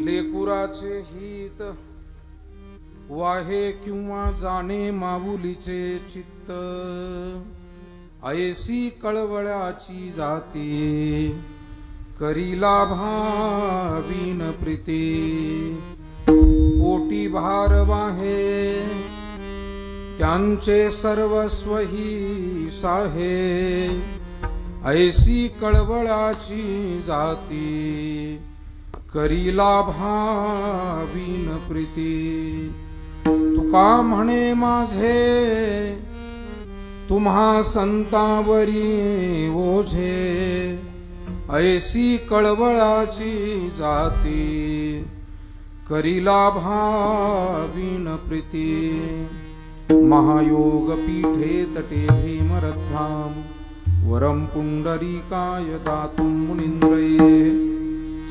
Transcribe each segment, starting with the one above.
लेकुराचे हित वाहे किंवा जाणे माऊलीचे चित्त, ऐसी कळवळाची जाती करीला भावीन प्रीती। पोटी भार वाहे त्यांचे सर्वस्व ही साहे, ऐसी कळवळाची जाती करीला भावीन प्रीती। तुका म्हणे माझे तुम्हा संतावरी ओझे, ऐसी कळवळाची जाती करीला भावीन प्रीती। महायोग पीठे तटे भीमरथाम वरम पुंडरीकाय दातुं मुनीन्द्रये,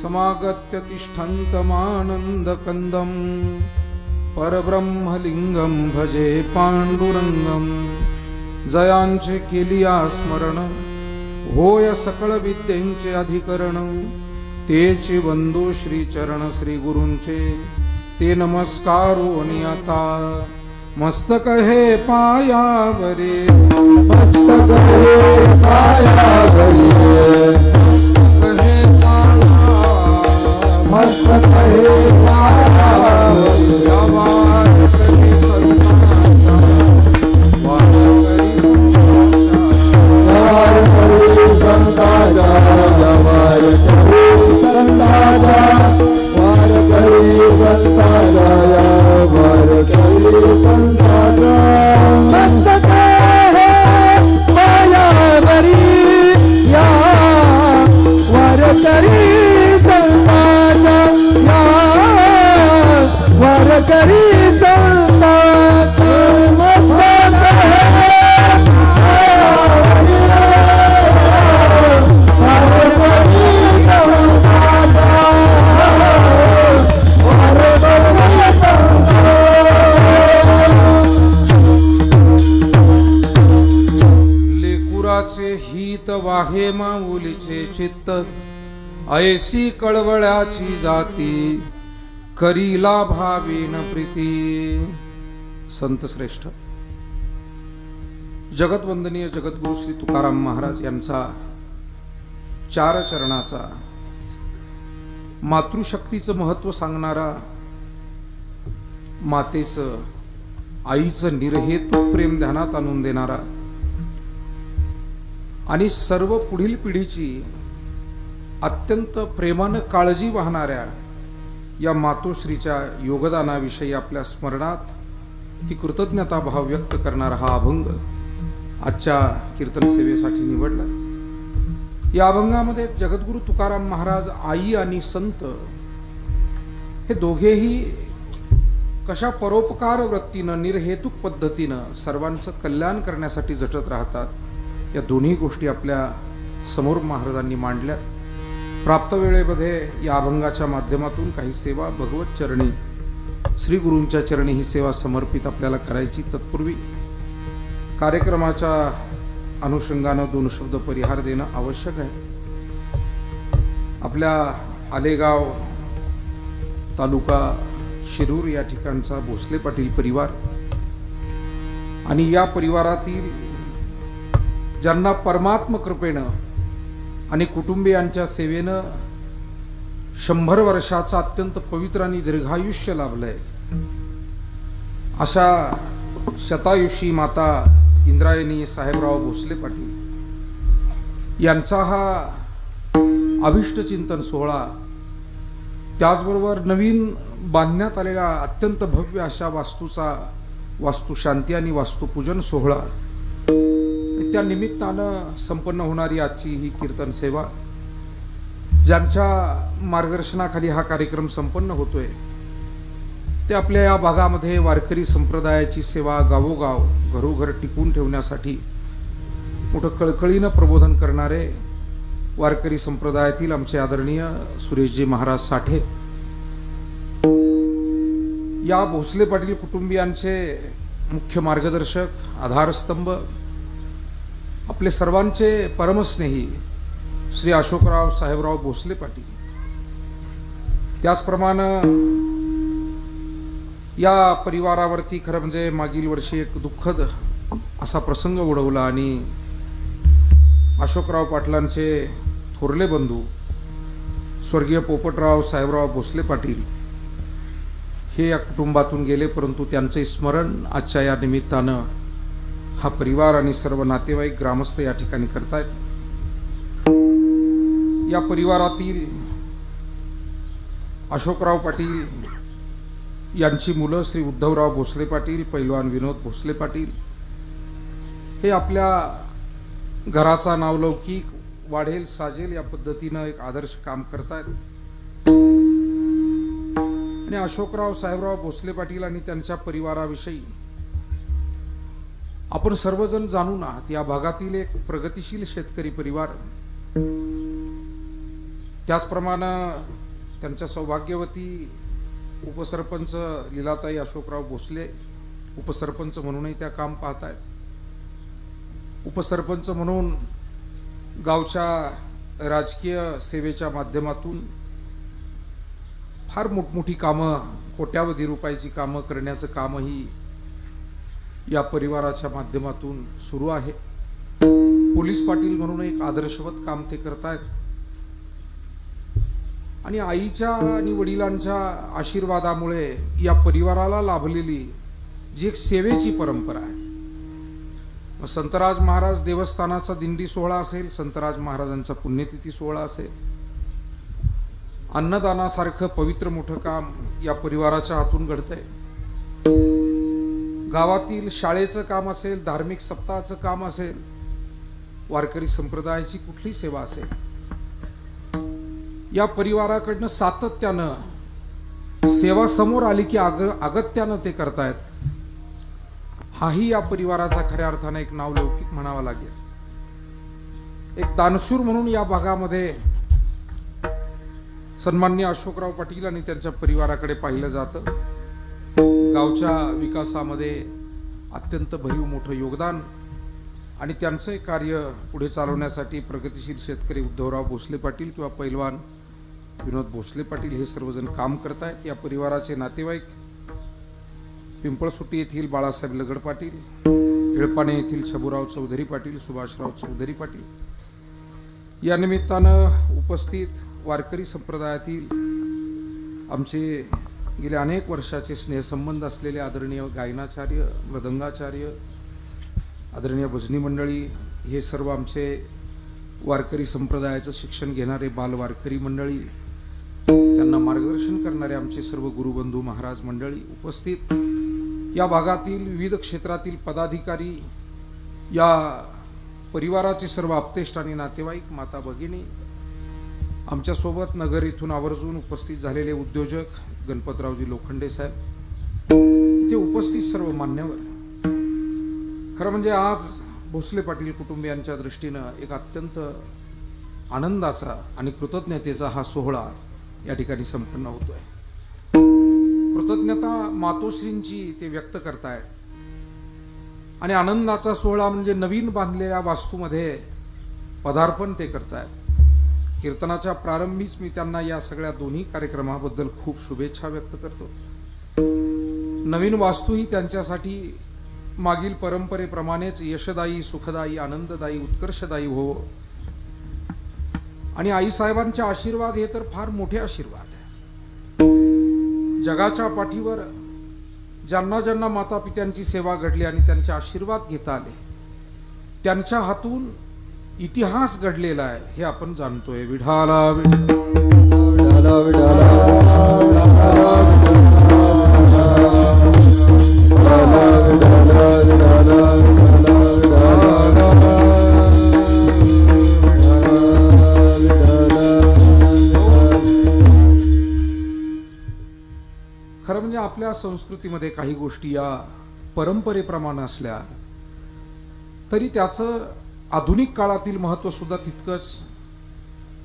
समागत्य तिष्ठन्तमानन्दकन्दं परब्रह्मलिंगं भजे पांडुरंगं। जयांचे केलिया स्मरण होय सकळ विद्येंचे अधिकरण, तेचे वंदो श्री चरण श्री गुरूंचे ते नमस्कारो नियता। मस्तक हे पायावरे मस्तक हे पायावरे, मस्तक हे पायावरे, वार करी संताचा, वार करी संताचा, वार करी संताचा, वार करी संताचा। मस्तक हे पायावरी या वार करी संताचा, या वार करी संताचा। मस्तक हित वाहे माऊलीचे चित्त, ऐसी कळवळाची जाती करीला भावीन प्रीती। संत श्रेष्ठ जगतवंदनीय जगद्गुरु श्री तुकाराम महाराज यांचा चार चरणाचा मातृशक्तीचं महत्व सांगणारा, मातेचं आईचं निर्हेतुक प्रेम ध्यानात आणून देणारा आणि सर्व पुढील पिढीची अत्यंत प्रेमानं काळजी वाहणाऱ्या या मातोश्रीच्या योगदानाविषयी आपल्या स्मरणात ती कृतज्ञता भाव व्यक्त करणारा हा अभंग आजच्या कीर्तन सेवेसाठी निवडला। या अभंगामध्ये जगद्गुरु तुकाराम महाराज आई आणि संत हे दोघेही कशा परोपकार वृत्तीनं निर्हेतुक पद्धतीनं सर्वांचं कल्याण करण्यासाठी झटत राहतात, या दोन्ही गोष्टी आपल्या समोर महाराजांनी मांडल्यात। प्राप्त वेळेमध्ये या अभंगाच्या माध्यमातून काही सेवा भगवत चरणी श्री गुरूंच्या चरणी ही सेवा समर्पित आपल्याला करायची। तत्पूर्वी कार्यक्रमाच्या अनुषंगानं दोन शब्द परिहार देणं आवश्यक आहे। आपल्या आलेगाव तालुका शिरूर या ठिकाणचा भोसले पाटील परिवार आणि या परिवारातील ज्यांना परमात्म कृपेनं आणि कुटुंबियांच्या सेवेनं 100 वर्षाचं अत्यंत पवित्र आणि दीर्घायुष्य लाभलंय, अशा शतायुषी माता इंद्रायणी साहेबराव भोसले पाटील यांचा हा अभिष्ट चिंतन सोहळा, त्याचबरोबर नवीन बांधण्यात आलेल्या अत्यंत भव्य अशा वास्तूचा वास्तुशांती आणि वास्तुपूजन सोहळा, त्या निमित्तानं संपन्न होणारी आजची ही कीर्तन सेवा, ज्यांच्या मार्गदर्शनाखाली हा कार्यक्रम संपन्न होतोय, ते आपल्या या भागामध्ये वारकरी संप्रदायाची सेवा गावोगाव घरोघर टिकवून ठेवण्यासाठी मोठं कळकळीनं प्रबोधन करणारे वारकरी संप्रदायातील आमचे आदरणीय सुरेशजी महाराज साठे, या भोसले पाटील कुटुंबियांचे मुख्य मार्गदर्शक आधारस्तंभ, आपले सर्वांचे परमस्नेही श्री अशोकराव साहेबराव भोसले पाटील, त्याचप्रमाणे या परिवारावरती खरं म्हणजे मागील वर्षी एक दुःखद असा प्रसंग ओढवला आणि अशोकराव पाटलांचे थोरले बंधू स्वर्गीय पोपटराव साहेबराव भोसले पाटील हे या कुटुंबातून गेले, परंतु त्यांचे स्मरण आजच्या या निमित्तानं हा परिवार आणि सर्व नातेवाईक ग्रामस्थ या ठिकाणी करतायत। या परिवारातील अशोकराव पाटील यांची मुलं श्री उद्धवराव भोसले पाटील, पैलवान विनोद भोसले पाटील हे आपल्या घराचा नावलौकिक वाढेल साजेल या पद्धतीनं एक आदर्श काम करतायत। आणि अशोकराव साहेबराव भोसले पाटील आणि त्यांच्या परिवाराविषयी आपण सर्वजण जाणून आहात। या भागातील एक प्रगतिशील शेतकरी परिवार, त्याचप्रमाणे त्यांच्या सौभाग्यवती उपसरपंच लीलाताई अशोकराव भोसले उपसरपंच म्हणूनही त्या काम पाहत आहेत। उपसरपंच म्हणून गावच्या राजकीय सेवेच्या माध्यमातून फार मोठमोठी कामं, कोट्यावधी रुपयाची कामं करण्याचं कामही या परिवाराच्या माध्यमातून सुरू आहे। पोलीस पाटील म्हणून एक आदर्शवत काम ते करतायत आणि आईच्या आणि वडिलांच्या आशीर्वादामुळे या परिवाराला लाभलेली जी एक सेवेची परंपरा आहे, संतराज महाराज देवस्थानाचा दिंडी सोहळा असेल, संतराज महाराजांचा पुण्यतिथी सोहळा असेल, अन्नदानासारखं पवित्र मोठं काम या परिवाराच्या हातून घडतंय। गावातील शाळेचं काम असेल, धार्मिक सप्ताहाचं काम असेल, वारकरी संप्रदायाची कुठली सेवा असेल, या परिवाराकडनं सातत्यानं सेवा समोर आली की अगत्यानं ते करतायत। हाही या परिवाराचा खऱ्या अर्थाने एक नावलौकिक म्हणावा लागेल। एक दानशूर म्हणून या भागामध्ये सन्माननीय अशोकराव पाटील आणि त्यांच्या परिवाराकडे पाहिलं जातं। गावच्या विकासामध्ये अत्यंत भरीव मोठं योगदान आणि त्यांचं कार्य पुढे चालवण्यासाठी प्रगतिशील शेतकरी उद्धवराव भोसले पाटील किंवा पैलवान विनोद भोसले पाटील हे सर्वजण काम करतायत। या परिवाराचे नातेवाईक पिंपळसुट्टी येथील बाळासाहेब लगड पाटील, येळपाणे येथील छबुराव चौधरी पाटील, सुभाषराव चौधरी पाटील, या निमित्तानं उपस्थित वारकरी संप्रदायातील आमचे गेल्या अनेक वर्षाचे स्नेहसंबंध असलेले आदरणीय गायनाचार्य, मृदंगाचार्य, आदरणीय भजनी मंडळी, हे सर्व आमचे वारकरी संप्रदायाचं शिक्षण घेणारे बाल वारकरी मंडळी, त्यांना मार्गदर्शन करणारे आमचे सर्व गुरुबंधू महाराज मंडळी, उपस्थित या भागातील विविध क्षेत्रातील पदाधिकारी, या परिवाराचे सर्व आप्तेष्ट आणि नातेवाईक, माता भगिनी, आमच्या सोबत नगर येथून आवर्जून उपस्थित झालेले उद्योजक गणपतरावजी लोखंडे साहेब, इथे उपस्थित सर्व मान्यवर, खरं म्हणजे आज भोसले पाटील कुटुंबियांच्या दृष्टीनं एक अत्यंत आनंदाचा आणि कृतज्ञतेचा हा सोहळा या ठिकाणी संपन्न होतोय। कृतज्ञता मातोश्रींची ते व्यक्त करतायत आणि आनंदाचा सोहळा म्हणजे नवीन बांधलेल्या वास्तूमध्ये पदार्पण ते करतायत। कीर्तनाच्या प्रारंभीच मी त्यांना या सगळ्या दोन्ही कार्यक्रमाबद्दल खूप शुभेच्छा व्यक्त करतो। नवीन वास्तू ही त्यांच्यासाठी मागील परंपरेप्रमाणेच यशदायी, सुखदायी, आनंददायी, उत्कर्षदायी हो आणि आईसाहेबांचे आशीर्वाद हे तर फार मोठे आशीर्वाद आहे। जगाच्या पाठीवर ज्यांना ज्यांना माता पित्यांची सेवा घडली आणि त्यांचे आशीर्वाद घेता आले, त्यांच्या हातून इतिहास घडलेला आहे हे आपण जाणतोय। विठाला विठाला खरं म्हणजे आपल्या संस्कृतीमध्ये काही गोष्टी या परंपरेप्रमाणे असल्या तरी त्याचं आधुनिक काळातील महत्त्व सुद्धा तितकंच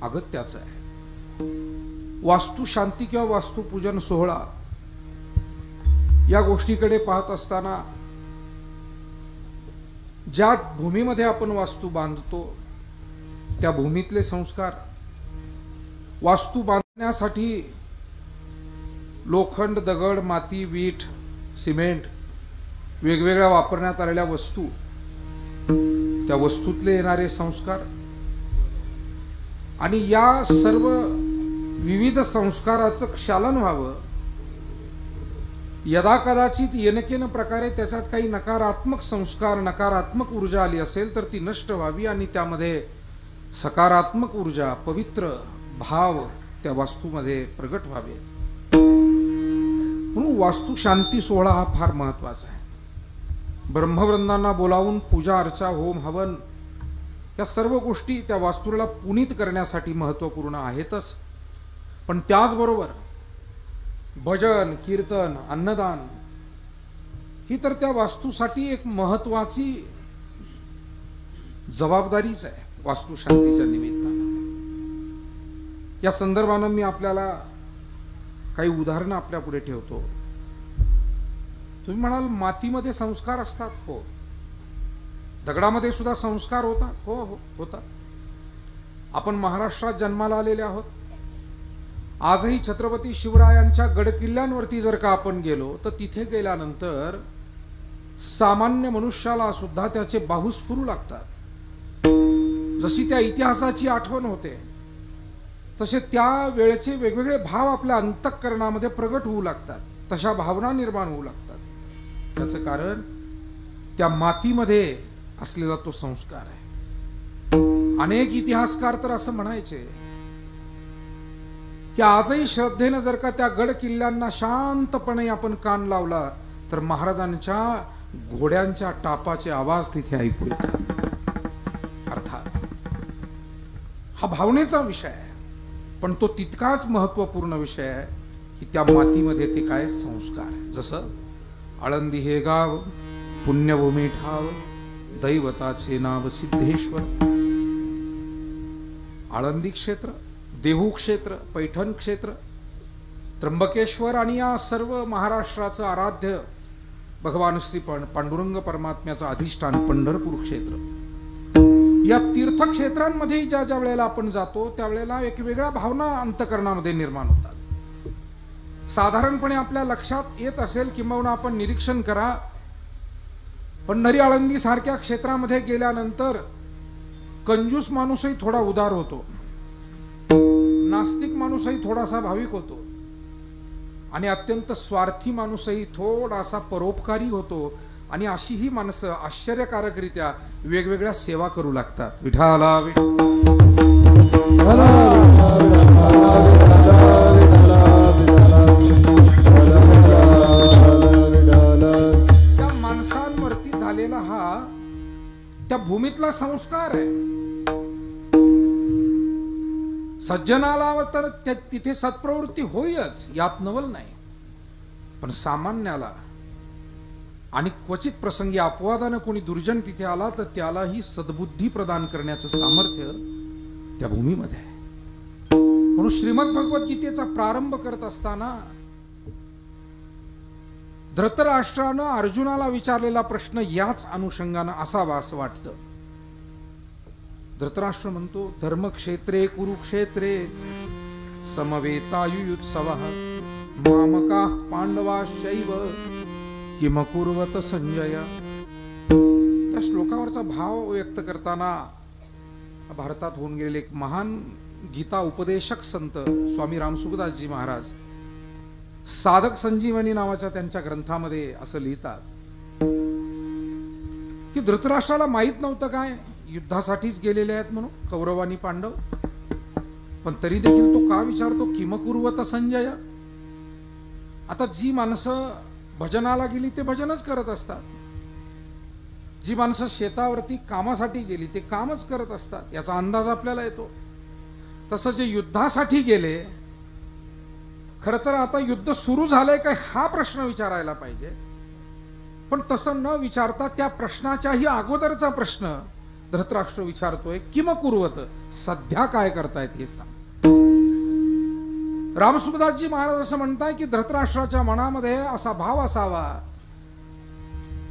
अगत्याचं आहे। वास्तुशांती किंवा वास्तुपूजन सोहळा या गोष्टीकडे पाहत असताना ज्या भूमीमध्ये आपण वास्तू बांधतो त्या भूमीतले संस्कार, वास्तू बांधण्यासाठी लोखंड, दगड, माती, वीट, सिमेंट, वेगवेगळ्या वापरण्यात आलेल्या वस्तू, त्या वस्तूतले येणारे संस्कार आणि या सर्व विविध संस्काराचं क्षालन व्हावं, यदा कदाचित येनकेन प्रकारे त्याच्यात काही नकारात्मक संस्कार, नकारात्मक ऊर्जा आली असेल तर ती नष्ट व्हावी आणि त्यामध्ये सकारात्मक ऊर्जा, पवित्र भाव त्या वास्तूमध्ये प्रगट व्हावे. म्हणून वास्तू शांती सोहळा हा फार महत्वाचा आहे. ब्रह्मवृंदांना बोलावून पूजा अर्चा, होम, हवन या सर्व गोष्टी त्या वास्तूला पुनीत करण्यासाठी महत्त्वपूर्ण आहेतच. पण त्याचबरोबर भजन, कीर्तन, अन्नदान ही तर त्या वास्तूसाठी एक महत्वाची जबाबदारीच आहे वास्तू शांतीच्या निमित्तानं. या संदर्भानं मी आपल्याला काही उदाहरणं आपल्या पुढे ठेवतो. तुम्ही म्हणाल मातीमध्ये संस्कार असतात. हो. दगडामध्ये सुद्धा संस्कार होतात. हो हो होतात. आपण महाराष्ट्रात जन्माला आलेले आहोत. आजही छत्रपती शिवरायांच्या गडकिल्ल्यांवरती जर का आपण गेलो तर तिथे गेल्यानंतर सामान्य मनुष्याला सुद्धा त्याचे बाहू स्फुरू लागतात. जशी त्या इतिहासाची आठवण होते तसे त्या वेळेचे वेगवेगळे भाव आपल्या अंतःकरणामध्ये प्रगट होऊ लागतात. तशा भावना निर्माण होऊ लागतात. त्याचं कारण त्या मातीमध्ये असलेला तो संस्कार आहे. अनेक इतिहासकार तर असं म्हणायचे की आजही श्रद्धेनं जर का त्या गड किल्ल्यांना शांतपणे आपण कान लावला तर महाराजांच्या घोड्यांच्या टापाचे आवाज तिथे ऐकू येतात. अर्थात हा भावनेचा विषय आहे, पण तो तितकाच महत्वपूर्ण विषय आहे की त्या मातीमध्ये ते काय संस्कार. जसं आळंदी हे गाव पुण्यभूमी ठाव, दैवताचे नाव सिद्धेश्वर. आळंदी क्षेत्र, देहू क्षेत्र, पैठण क्षेत्र, त्र्यंबकेश्वर आणि या सर्व महाराष्ट्राचं आराध्य भगवान श्री पांडुरंग परमात्म्याचं अधिष्ठान पंढरपूर क्षेत्र. या तीर्थक्षेत्रांमध्ये ज्या ज्या वेळेला आपण जातो त्यावेळेला एक वेगळ्या भावना अंतःकरणामध्ये निर्माण होतात. साधारणपणे आपल्या लक्षात येत असेल किंवा आपण निरीक्षण करा, पंढरी आळंदी सारख्या क्षेत्रामध्ये गेल्यानंतर कंजूस माणूसही थोडा उदार होतो, नास्तिक माणूसही थोडासा भाविक होतो आणि अत्यंत स्वार्थी माणूसही थोडासा परोपकारी होतो. आणि अशी ही माणसं आश्चर्यकारकरित्या वेगवेगळ्या सेवा करू लागतात. विठाला त्या माणसांवरती झालेला हा त्या भूमीतला संस्कार आहे. सज्जनाला तर तिथे सत्प्रवृत्ती होईच, यात नवल नाही. पण सामान्याला आणि क्वचित प्रसंगी अपवादानं कोणी दुर्जन तिथे आला तर त्यालाही सद्बुद्धी प्रदान करण्याचं सामर्थ्य त्या भूमीमध्ये आहे. म्हणून श्रीमद भगवद्गीतेचा प्रारंभ करत असताना धृतराष्ट्रानं अर्जुनाला विचारलेला प्रश्न याच अनुषंगानं असावा असं वाटतं. धृतराष्ट्र म्हणतो, धर्मक्षेत्रे कुरुक्षेत्रे समवेतायुयुत्सवः मामकाः पांडवाश्चैव किम कुर्वत संजय. या श्लोकावरचा भाव व्यक्त करताना भारतात होऊन गेलेले एक महान गीता उपदेशक संत स्वामी रामसुखदासजी महाराज साधक संजीवनी नावाच्या त्यांच्या ग्रंथामध्ये असं लिहितात की धृतराष्ट्राला माहित नव्हतं काय युद्धासाठीच गेलेले आहेत म्हणून कौरव आणि पांडव, पण तरी देखील तो का विचारतो किम कुर्वत संजय. आता जी माणसं भजनाला गेली ते भजनच करत असतात, जी माणसं शेतावरती कामासाठी गेली ते कामच करत असतात, याचा अंदाज आपल्याला येतो. तसं जे युद्धासाठी गेले, खरं तर आता युद्ध सुरू झालंय काय हा प्रश्न विचारायला पाहिजे, पण तसं न विचारता त्या प्रश्नाच्याही अगोदरचा प्रश्न धृतराष्ट्र विचारतोय, किम कुर्वत, सध्या काय करतायत हे सांग. रामसुखदासजी महाराज असं म्हणताय की धृतराष्ट्राच्या मनामध्ये असा भाव असावा,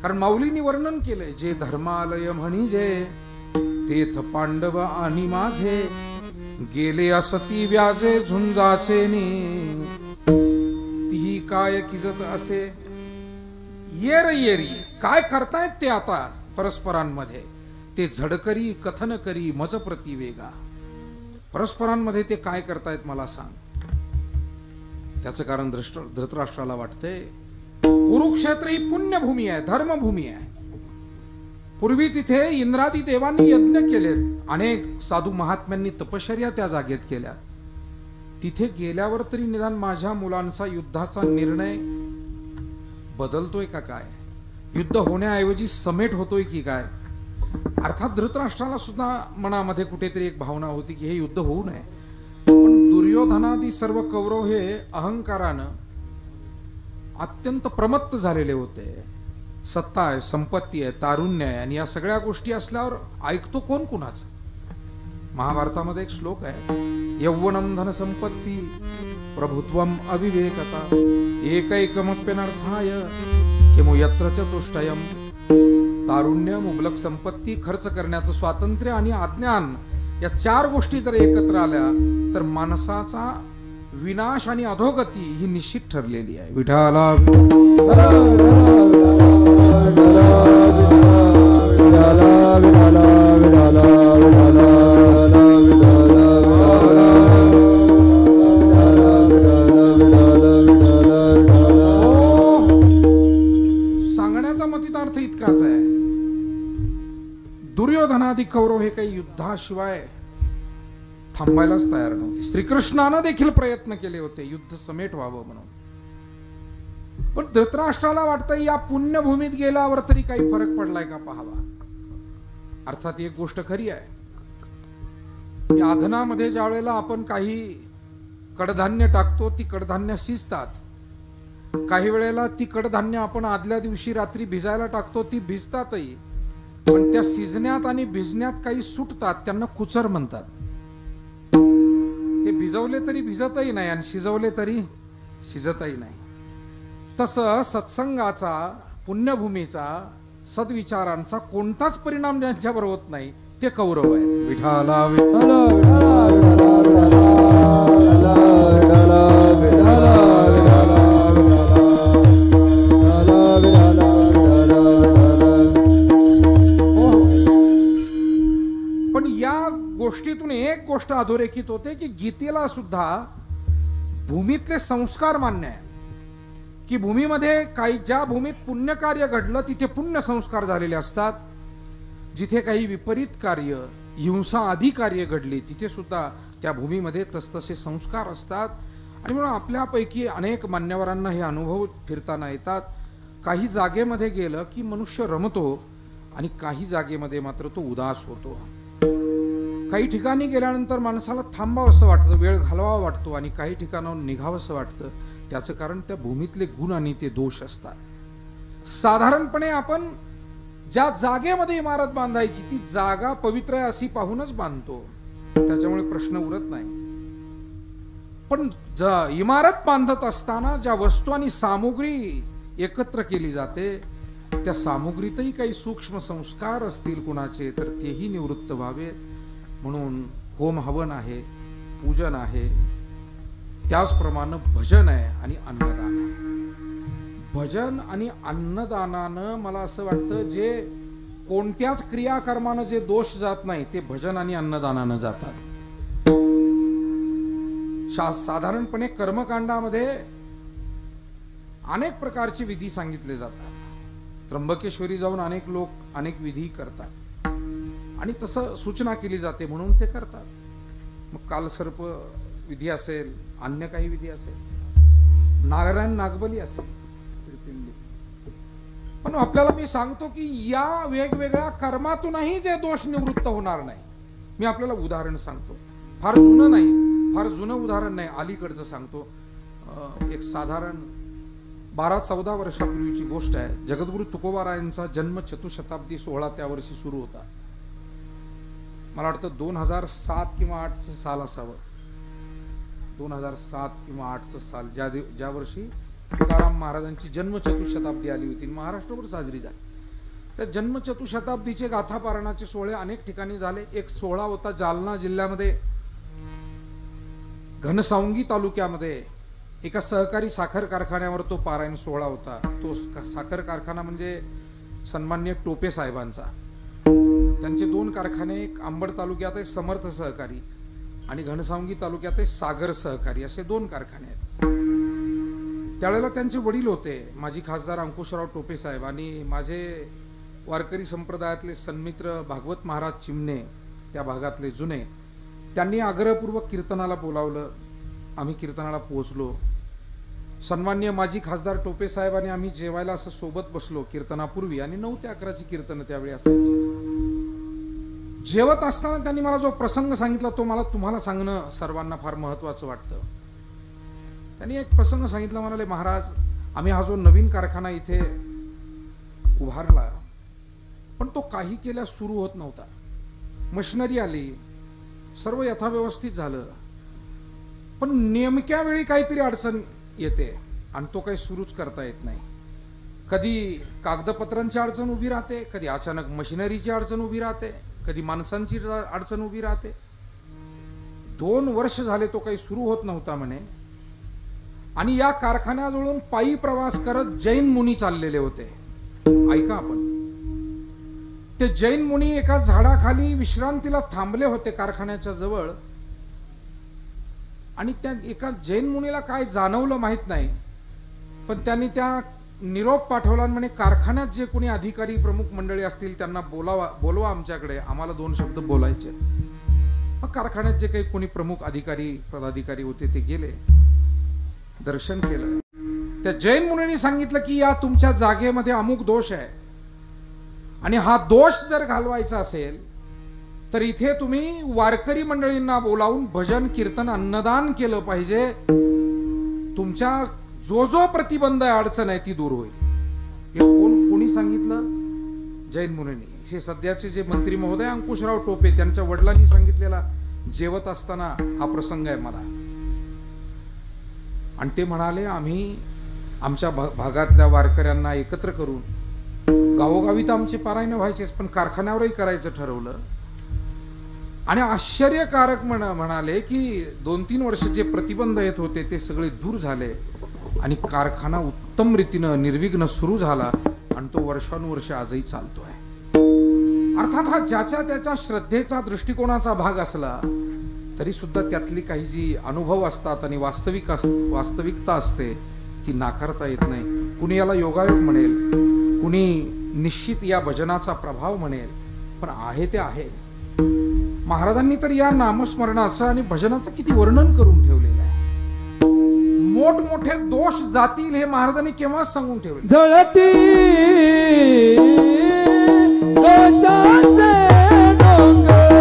कारण माऊलींनी वर्णन केलंय, जे धर्मालय म्हणजे तेथ पांडव आणि माझे गेले असती व्याजे झुंजाचे नी, ती काय किजत असे येर येरी काय करतायत ते आता परस्परांमध्ये ते झडकरी कथन करी मज प्रतिवेगा परस्परांमध्ये ते काय करतायत मला सांग त्याचं कारण धृतराष्ट्राला वाटतंय कुरुक्षेत्र ही पुण्यभूमी आहे धर्मभूमी आहे पूर्वी तिथे इंद्रादी देवांनी यज्ञ केलेत अनेक साधू महात्म्यांनी तपश्चर्या त्या जागेत केल्या तिथे गेल्यावर तरी निदान माझ्या मुलांचा युद्धाचा निर्णय बदलतोय का काय युद्ध होण्याऐवजी समेट होतोय की काय अर्थात धृतराष्ट्राला सुद्धा मनामध्ये कुठेतरी एक भावना होती की हे युद्ध होऊ नये पण दुर्योधनादी सर्व कौरव हे अहंकारानं अत्यंत प्रमत्त झालेले होते सत्ता आहे संपत्ती आहे तारुण्य आहे आणि या सगळ्या गोष्टी असल्यावर ऐकतो कोण कुणाचं महाभारतामध्ये एक श्लोक आहे यौवनम धन संपत्ती प्रभुत्वम अविवेकता एकैकमप्यनर्थाय किमु यत्र चतुष्टयम तारुण्य मुबलक संपत्ती खर्च करण्याचं स्वातंत्र्य आणि अज्ञान या चार गोष्टी जर एकत्र आल्या तर माणसाचा विनाश आणि अधोगती ही निश्चित ठरलेली आहे विठाला सांगण्याचा मतितार्थ इतकाच आहे दुर्योधनादी कौरव हे काही युद्धाशिवाय थांबायलाच तयार नव्हते श्रीकृष्णानं देखील प्रयत्न केले होते युद्ध समेट व्हावं म्हणून पण धृतराष्ट्राला वाटतं या पुण्यभूमीत गेल्यावर तरी काही फरक पडलाय का पाहावा अर्थात एक गोष्ट खरी आहे याधनामध्ये ज्या वेळेला आपण काही कडधान्य टाकतो ती कडधान्य शिजतात काही वेळेला ती कडधान्य आपण आदल्या दिवशी रात्री भिजायला टाकतो ती भिजतातही पण त्या शिजण्यात आणि भिजण्यात काही सुटतात त्यांना कुचर म्हणतात ते भिजवले तरी भिजतही नाही आणि शिजवले तरी शिजतही नाही तसं सत्संगाचा पुण्यभूमीचा सद्विचारांचा कोणताच परिणाम ज्यांच्यावर होत नाही ते कौरव आहेत विठाला पण या गोष्टीतून एक गोष्ट अधोरेखित होते की गीतेला सुद्धा भूमीतले संस्कार मान्य आहे की भूमीमध्ये काही ज्या भूमीत पुण्य कार्य घडलं तिथे पुण्य संस्कार झालेले असतात जिथे काही विपरीत कार्य हिंसा आदी कार्य घडली तिथे सुद्धा त्या भूमीमध्ये तसतसे संस्कार असतात आणि म्हणून आपल्यापैकी अनेक मान्यवरांना हे अनुभव फिरताना येतात काही जागेमध्ये गेलं की मनुष्य रमतो आणि काही जागेमध्ये मात्र तो उदास होतो काही ठिकाणी गेल्यानंतर माणसाला थांबावंसं वाटतं वेळ घालवावा वाटतो आणि काही ठिकाणावर निघावंसं वाटतं त्याचं कारण त्या भूमीतले गुण आणि ते दोष असतात साधारणपणे आपण ज्या जागेमध्ये इमारत बांधायची ती जागा पवित्र आहे अशी पाहूनच बांधतो त्याच्यामुळे प्रश्न उरत नाही पण इमारत बांधत असताना ज्या वस्तू आणि सामुग्री एकत्र केली जाते त्या सामुग्रीतही काही सूक्ष्म संस्कार असतील कुणाचे तर तेही निवृत्त व्हावे म्हणून होम हवन आहे पूजन आहे त्याचप्रमाणे भजन आहे आणि अन्नदान आहे भजन आणि अन्नदानानं मला असं वाटतं जे कोणत्याच क्रियाकर्मानं जे दोष जात नाही ते भजन आणि अन्नदानानं जातात साधारणपणे कर्मकांडामध्ये अनेक प्रकारचे विधी सांगितले जातात त्र्यंबकेश्वरी जाऊन अनेक लोक अनेक विधी करतात आणि तसं सूचना केली जाते म्हणून ते करतात मग कालसर्प विधी असेल अन्य काही विधी असेल नागरायण नागबली असेल पण आपल्याला मी सांगतो की या वेगवेगळ्या कर्मातूनही जे दोष निवृत्त होणार नाही मी आपल्याला उदाहरण सांगतो फार जुनं नाही फार जुनं उदाहरण नाही अलीकडचं सांगतो एक साधारण 12-14 वर्षापूर्वीची गोष्ट आहे जगद्गुरु तुकोबारायांचा जन्म चतुशताब्दी सोहळा त्या वर्षी सुरू होता मला वाटतं 2007 किंवा 8चं साल असावं 2007 किंवा 8चं साल ज्या वर्षी तुकाराम महाराजांची जन्म चतुशताब्दी आली होती महाराष्ट्रभर साजरी झाली त्या जन्म चतुशताब्दीचे गाथा पारणाचे सोहळे अनेक ठिकाणी झाले एक सोहळा होता जालना जिल्ह्यामध्ये घनसावंगी तालुक्यामध्ये एका सहकारी साखर कारखान्यावर तो पारायण सोहळा होता. तो साखर कारखाना म्हणजे सन्मान्य टोपे साहेबांचा. त्यांचे 2 कारखाने, एक अंबड तालुक्यात आहे समर्थ सहकारी आणि घनसावंगी तालुक्यात आहे सागर सहकारी, असे 2 कारखाने आहेत. त्यावेळेला त्यांचे वडील होते माजी खासदार अंकुशराव टोपे साहेब आणि माझे वारकरी संप्रदायातले सन्मित्र भागवत महाराज चिमणे, त्या भागातले जुने, त्यांनी आग्रहपूर्वक कीर्तनाला बोलावलं. आम्ही कीर्तनाला पोहोचलो. सन्मान्य माजी खासदार टोपे साहेब आणि आम्ही जेवायला असं सोबत बसलो कीर्तनापूर्वी आणि 9 ते 11ची कीर्तन त्यावेळी असायची. जेवत असताना त्यांनी मला जो प्रसंग सांगितला तो मला तुम्हाला सांगणं सर्वांना फार महत्वाचं वाटतं. त्यांनी एक प्रसंग सांगितला. म्हणाले, महाराज, आम्ही हा जो नवीन कारखाना इथे उभारला पण तो काही केल्या सुरू होत नव्हता. मशिनरी आली, सर्व यथाव्यवस्थित झालं, पण नेमक्या वेळी काहीतरी अडचण येते आणि तो काही सुरूच करता येत नाही. कधी कागदपत्रांची अडचण उभी राहते, कधी अचानक मशिनरीची अडचण उभी राहते, कधी माणसांची अडचण उभी राहते. 2 वर्ष झाले तो काही सुरू होत नव्हता म्हणे. आणि या कारखान्याजवळून पायी प्रवास करत जैन मुनी चाललेले होते. ऐका आपण, ते जैन मुनी एका झाडाखाली विश्रांतीला थांबले होते कारखान्याच्या जवळ. आणि त्या एका जैन मुनीला काय जाणवलं माहित नाही, पण त्यांनी त्या निरोप पाठवला म्हणे, कारखान्यात जे कोणी अधिकारी प्रमुख मंडळी असतील त्यांना बोलवा आमच्याकडे, आम्हाला 2 शब्द बोलायचे. मग कारखान्यात जे काही कोणी प्रमुख अधिकारी पदाधिकारी होते ते गेले, दर्शन केलं. त्या जैन मुनींनी सांगितलं की या तुमच्या जागेमध्ये अमुक दोष आहे आणि हा दोष जर घालवायचा असेल तर इथे तुम्ही वारकरी मंडळींना बोलावून भजन कीर्तन अन्नदान केलं पाहिजे. तुमच्या जो प्रतिबंध आहे, अडचण आहे, ती दूर होईल. हे कोणी सांगितलं? जैन मुनींनी. हे सध्याचे जे मंत्री महोदय अंकुशराव टोपे, त्यांच्या वडिलांनी सांगितलेला जेवत असताना हा प्रसंग आहे मला. आणि ते म्हणाले, आम्ही आमच्या भागातल्या वारकऱ्यांना एकत्र करून गावोगावी तर आमचे पारायण व्हायचेच, पण कारखान्यावरही करायचं ठरवलं. आणि आश्चर्यकारक म्हणाले की 2-3 वर्ष जे प्रतिबंध येत होते ते सगळे दूर झाले आणि कारखाना उत्तम रीतीनं निर्विघ्न सुरू झाला आणि तो वर्षानुवर्ष आजही चालतोय. अर्थात हा ज्याच्या त्याच्या श्रद्धेचा दृष्टिकोनाचा भाग असला तरी सुद्धा त्यातली काही जी अनुभव असतात आणि वास्तविकता असते ती नाकारता येत नाही. कुणी याला योगायोग म्हणेल, कुणी निश्चित या भजनाचा प्रभाव म्हणेल, पण आहे ते आहे. महाराजांनी तर या नामस्मरणाचं आणि भजनाचं किती वर्णन करून ठेवलेलं आहे. मोठमोठे दोष जातील हे महाराजांनी केव्हाच सांगून ठेवले. जळती दोषाचे डोंगर,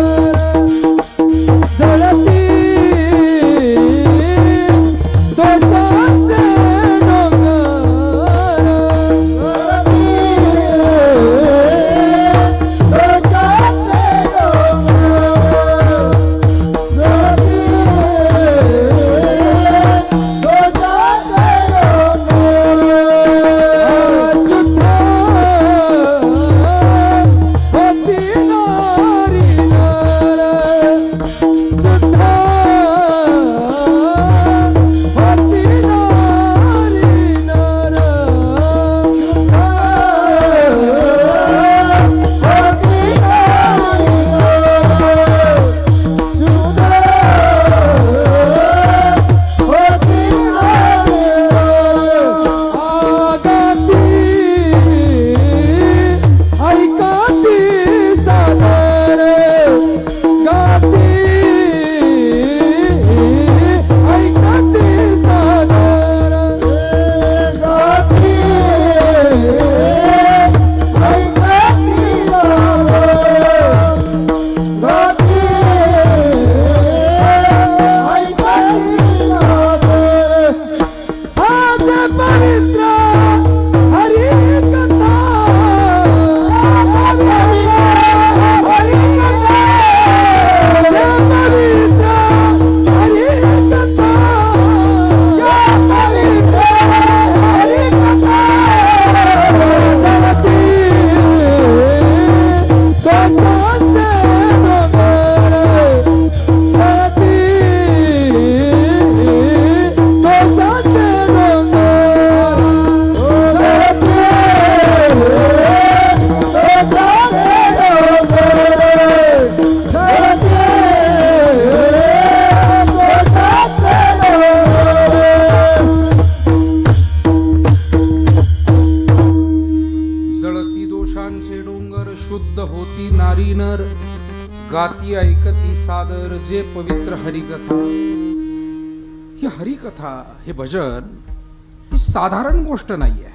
जळती दोषाचे डोंगर गाती ऐकती सादर जे पवित्र हरिकथा. ही हरिकथा, हे भजन, ही साधारण गोष्ट नाहीये.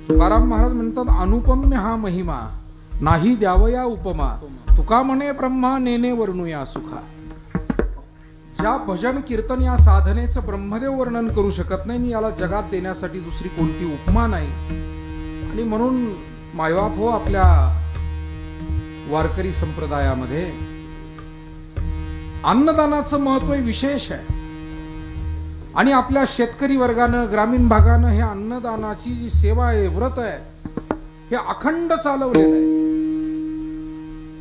तुकाराम महाराज म्हणतात, अनुपम्य हा महिमा नाही द्यावया उपमा. तुका म्हणे ब्रह्मा नेने वर्णूया सुखा. ज्या भजन कीर्तन या साधनेचं ब्रह्मदेव वर्णन करू शकत नाही, याला जगात देण्यासाठी दुसरी कोणती उपमा नाही. आणि म्हणून मायबाप हो, आपल्या वारकरी संप्रदायामध्ये अन्नदानाचं महत्व विशेष आहे. आणि आपल्या शेतकरी वर्गानं, ग्रामीण भागानं हे अन्नदानाची जी सेवा आहे, व्रत आहे, हे अखंड चालवलेलं आहे.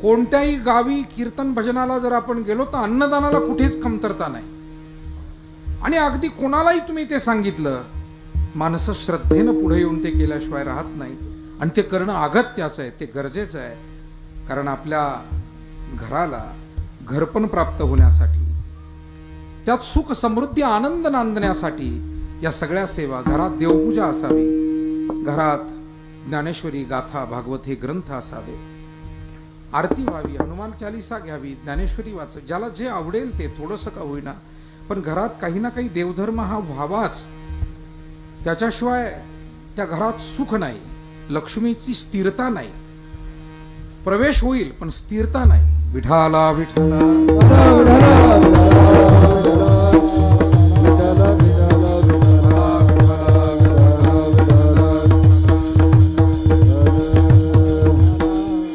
कोणत्याही गावी कीर्तन भजनाला जर आपण गेलो तर अन्नदानाला कुठेच कमतरता नाही. आणि अगदी कोणालाही तुम्ही ते सांगितलं, माणसं श्रद्धेनं पुढे येऊन ते केल्याशिवाय राहत नाही. आणि ते करणं अगत्याचं आहे, ते गरजेचं आहे. कारण आपल्या घराला घरपण प्राप्त होण्यासाठी, त्यात सुख समृद्धी आनंद नांदण्यासाठी या सगळ्या सेवा, घरात देवपूजा असावी, घरात ज्ञानेश्वरी गाथा भागवत हे ग्रंथ असावे, आरती व्हावी, हनुमान चालीसा घ्यावी, ज्ञानेश्वरी वाच, ज्याला जे आवडेल ते थोडंसं का होईना, पण घरात काही ना काही देवधर्म हा व्हावाच. त्याच्याशिवाय त्या घरात सुख नाही, लक्ष्मीची स्थिरता नाही. प्रवेश होईल पण स्थिरता नाही. विठाला विठाला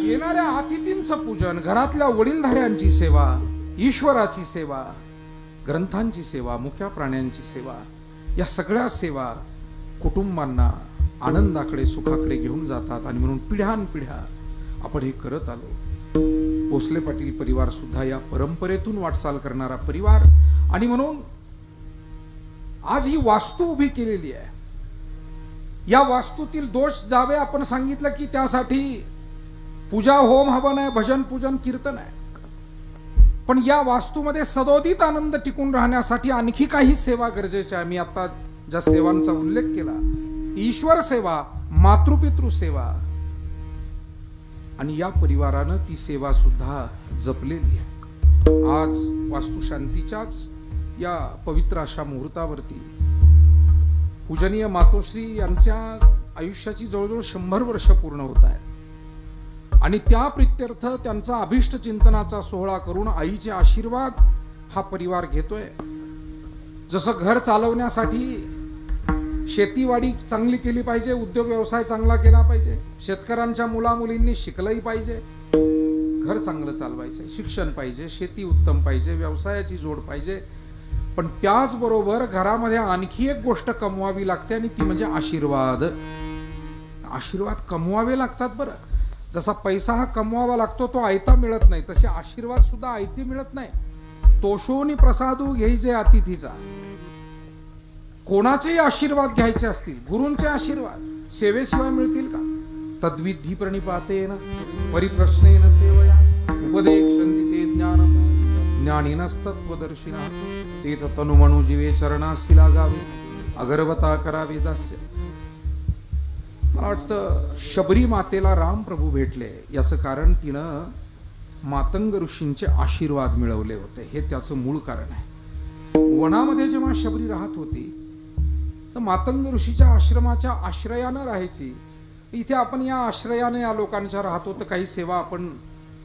येणाऱ्या अतिथींचं पूजन, घरातल्या वडीलधाऱ्यांची सेवा, ईश्वराची सेवा, ग्रंथांची सेवा, मुक्या प्राण्यांची सेवा, या सगळ्या सेवा कुटुंबांना आनंदाकडे, सुखाकडे घेऊन जातात. आणि म्हणून पिढ्यानपिढ्या आपण हे करत आलो. भोसले पाटील परिवार सुद्धा या परंपरेतून वाटचाल करणारा परिवार. आणि म्हणून आज ही वास्तू उभी केलेली आहे. या वास्तूतील दोष जावे आपण सांगितलं की त्यासाठी पूजा, होम, हवन आहे, भजन, पूजन, कीर्तन आहे. पण या वास्तूमध्ये सदोदित आनंद टिकून राहण्यासाठी आणखी काही सेवा गरजेच्या आहे. मी आता ज्या सेवांचा उल्लेख केला, ईश्वर सेवा, मातृपितृ सेवा, आणि या परिवारानं ती सेवा सुद्धा जपलेली आहे. आज वास्तुशांतीच्याच या पवित्र अशा मुहूर्तावरती पूजनीय मातोश्री यांच्या आयुष्याची जवळजवळ 100 वर्ष पूर्ण होत आहेत. आणि त्या प्रित्यर्थ त्यांचा अभिष्ट चिंतनाचा सोहळा करून आईचे आशीर्वाद हा परिवार घेतोय. जसं घर चालवण्यासाठी शेतीवाडी चांगली केली पाहिजे, उद्योग व्यवसाय चांगला केला पाहिजे, शेतकऱ्यांच्या मुलामुलींनी शिकलंही पाहिजे, घर चांगलं चालवायचं, शिक्षण पाहिजे, शेती उत्तम पाहिजे, व्यवसायाची जोड पाहिजे. पण त्याचबरोबर घरामध्ये आणखी एक गोष्ट कमवावी लागते आणि ती म्हणजे आशीर्वाद. आशीर्वाद कमवावे लागतात. बरं, जसा पैसा हा कमवावा लागतो तो आयता मिळत नाही, तसे आशीर्वाद सुद्धा आयती मिळत नाही. तोषोनी प्रसादू घ्यायचे अतिथीचा. कोणाचेही आशीर्वाद घ्यायचे असतील, गुरूंचे आशीर्वाद सेवेशिवाय मिळतील का? तद्विधी प्रणिपातेन परिप्रश्नेन सेवया उपदेक्षन्ति ज्ञान ज्ञानिनस्तत्वदर्शिना तीर्थ तनुमनु जीवे चरणासी लागावे अगरवता करावे दास्य. मला वाटतं शबरी मातेला राम प्रभू भेटले याचं कारण तिनं मातंग ऋषींचे आशीर्वाद मिळवले होते. हे त्याचं मूळ कारण आहे. वनामध्ये जेव्हा शबरी राहत होती तर मातंग ऋषीच्या आश्रमाच्या आश्रयानं राहायची. इथे आपण या आश्रयाने या लोकांच्या राहतो तर काही सेवा आपण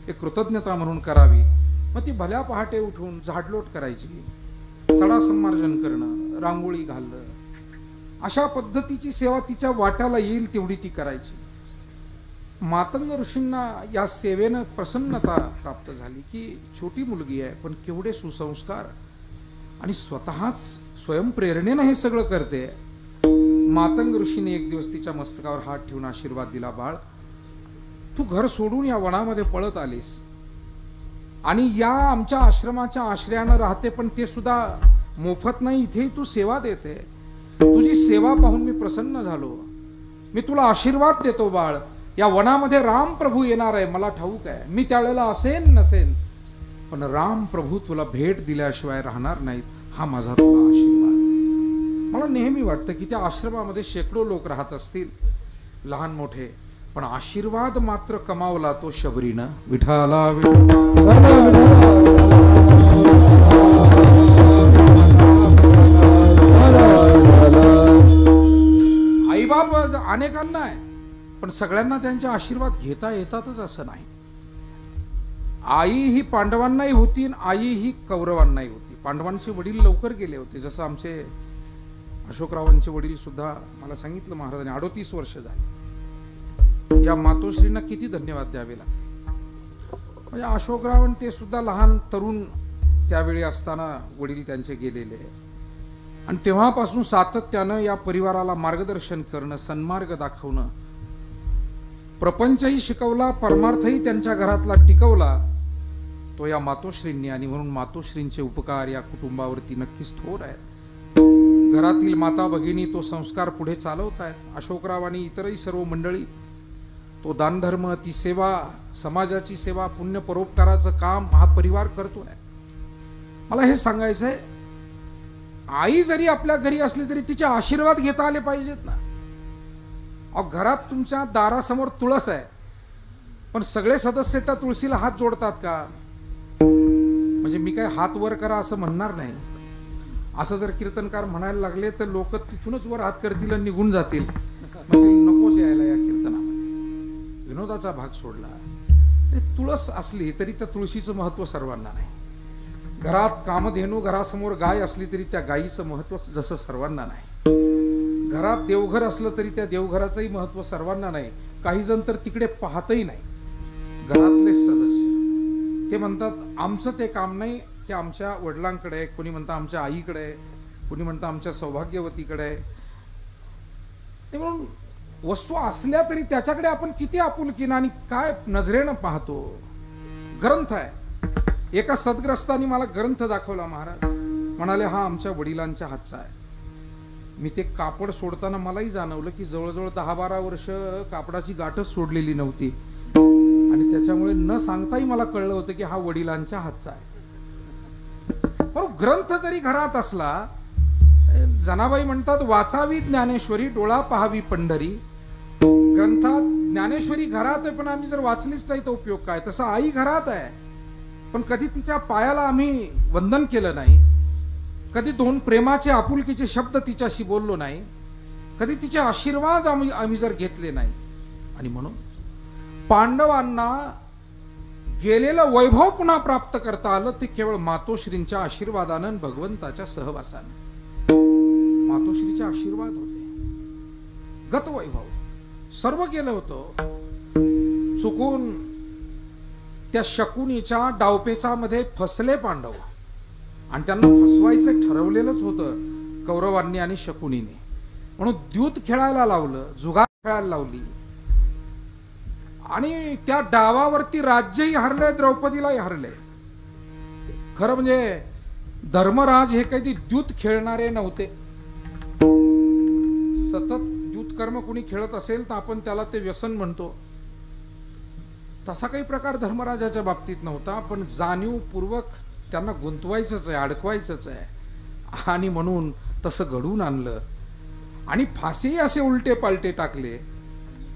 एक कृतज्ञता म्हणून करावी. मग ती भल्या पहाटे उठून झाडलोट करायची, सडा संमार्जन करणं, रांगोळी घालणं, अशा पद्धतीची सेवा तिच्या वाट्याला येईल तेवढी ती करायची. मातंग ऋषींना या सेवेनं प्रसन्नता प्राप्त झाली की छोटी मुलगी आहे पण केवढे सुसंस्कार, आणि स्वतःच स्वयंप्रेरणेनं हे सगळं करते. मातंग ऋषीने एक दिवस तिच्या मस्तकावर हात ठेवून आशीर्वाद दिला, बाळ तू घर सोडून या वनामध्ये पळत आलीस आणि या आमच्या आश्रमाच्या आश्रयानं राहते, पण ते सुद्धा मोफत नाही, इथेही तू सेवा देते. तुझी सेवा पाहून मी प्रसन्न झालो. मी तुला आशीर्वाद देतो बाळ, या वनामध्ये राम प्रभू येणार आहे, मला ठाऊक आहे. मी त्यावेळेला असेन नसेन, पण राम प्रभू तुला भेट दिल्याशिवाय राहणार नाहीत, हा माझा तुला आशीर्वाद. मला नेहमी वाटतं की त्या आश्रमामध्ये शेकडो लोक राहत असतील, लहान मोठे, पण आशीर्वाद मात्र कमावला तो शबरीनं. विठाला आईबाप अनेकांना आहे, पण सगळ्यांना त्यांचे आशीर्वाद घेता येतातच असं नाही. आई ही पांडवांनाही होती आणि आई ही कौरवांनाही होती. पांडवांचे वडील लवकर गेले होते, जसं आमचे अशोकरावांचे वडील सुद्धा मला सांगितलं महाराजांनी 38 वर्ष झाली. या मातोश्रींना किती धन्यवाद द्यावे लागते. म्हणजे अशोकराव ते सुद्धा लहान तरुण त्यावेळी असताना वडील त्यांचे गेलेले, आणि तेव्हापासून सातत्यानं या परिवाराला मार्गदर्शन करणं, सन्मार्ग दाखवणं, प्रपंचही शिकवला, परमार्थही त्यांच्या घरातला टिकवला तो या मातोश्रींनी. आणि म्हणून मातोश्रींचे उपकार या कुटुंबावरती नक्कीच थोर आहेत. घरातील माता भगिनी तो संस्कार पुढे चालवत आहेत. अशोकराव आणि इतरही सर्व मंडळी तो दानधर्म, ती सेवा, समाजाची सेवा, पुण्य परोपकाराचं काम हा परिवार करतोय. मला हे सांगायचं आहे, आई जरी आपल्या घरी असली तरी तिचे आशीर्वाद घेता आले पाहिजेत ना. अहो, घरात तुमच्या दारासमोर तुळस आहे, पण सगळे सदस्य त्या तुळशीला हात जोडतात का? म्हणजे मी काय हात वर करा असं म्हणणार नाही. असं जर कीर्तनकार म्हणायला लागले तर लोक तिथूनच वर हात करतील आणि निघून जातील. नकोच यायला या कीर्तनामध्ये. विनोदाचा भाग सोडला तरी तुळस असली तरी त्या तुळशीचं महत्व सर्वांना नाही. घरात कामधेनू, घरासमोर गाय असली तरी त्या गायीचं महत्व जसं सर्वांना नाही. घरात देवघर असलं तरी त्या देवघराचंही महत्व सर्वांना नाही. काही जण तर तिकडे पाहतही नाही. घरातले सदस्य ते म्हणतात आमचं ते काम नाही, ते आमच्या वडिलांकडे आहे, कोणी म्हणतं आमच्या आईकडे आहे, कोणी म्हणतं आमच्या सौभाग्यवतीकडे आहे. ते म्हणून वस्तू असल्या तरी त्याच्याकडे आपण किती आपुलकीनं आणि काय नजरेनं पाहतो. ग्रंथ आहे. एका सद्ग्रस्तानी मला ग्रंथ दाखवला. महाराज म्हणाले हा आमच्या वडिलांच्या हातचा आहे. मी ते कापड सोडताना मलाही जाणवलं की जवळजवळ 10-12 वर्ष कापडाची गाठच सोडलेली नव्हती, आणि त्याच्यामुळे न सांगताही मला कळलं होतं की हा वडिलांच्या हातचा आहे. बरोबर. ग्रंथ जरी घरात असला, जनाबाई म्हणतात वाचावी ज्ञानेश्वरी, डोळा पाहावी पंढरी. ग्रंथात ज्ञानेश्वरी घरात आहे, पण आम्ही जर वाचलीच नाही तर उपयोग काय? तसं आई घरात आहे, पण कधी तिच्या पायाला आम्ही वंदन केलं नाही, कधी 2 प्रेमाचे आपुलकीचे शब्द तिच्याशी बोललो नाही, कधी तिचे आशीर्वाद आम्ही जर घेतले नाही. आणि म्हणून पांडवांना गेलेलं वैभव पुन्हा प्राप्त करता आलं ते केवळ मातोश्रींच्या आशीर्वादानं, भगवंताच्या सहवासानं. मातोश्रीचे आशीर्वाद होते. गत वैभव सर्व गेलं होतं. चुकून त्या शकुनीच्या डावपेचामध्ये फसले पांडव, आणि त्यांना फसवायचं ठरवलेलंच होतं कौरवांनी आणि शकुनीने. म्हणून द्यूत खेळायला लावलं, जुगार खेळायला लावली, आणि त्या डावावरती राज्यही हरले, द्रौपदीलाही हरले. खरं म्हणजे धर्मराज हे काही द्यूत खेळणारे नव्हते. सतत द्यूत कर्म कुणी खेळत असेल तर आपण त्याला ते व्यसन म्हणतो. तसा काही प्रकार धर्मराजाच्या बाबतीत नव्हता, पण जाणीवपूर्वक त्यांना गुंतवायचंच आहे, अडकवायचंच आहे, आणि म्हणून तसं घडवून आणलं. आणि फासेही असे उलटे पालटे टाकले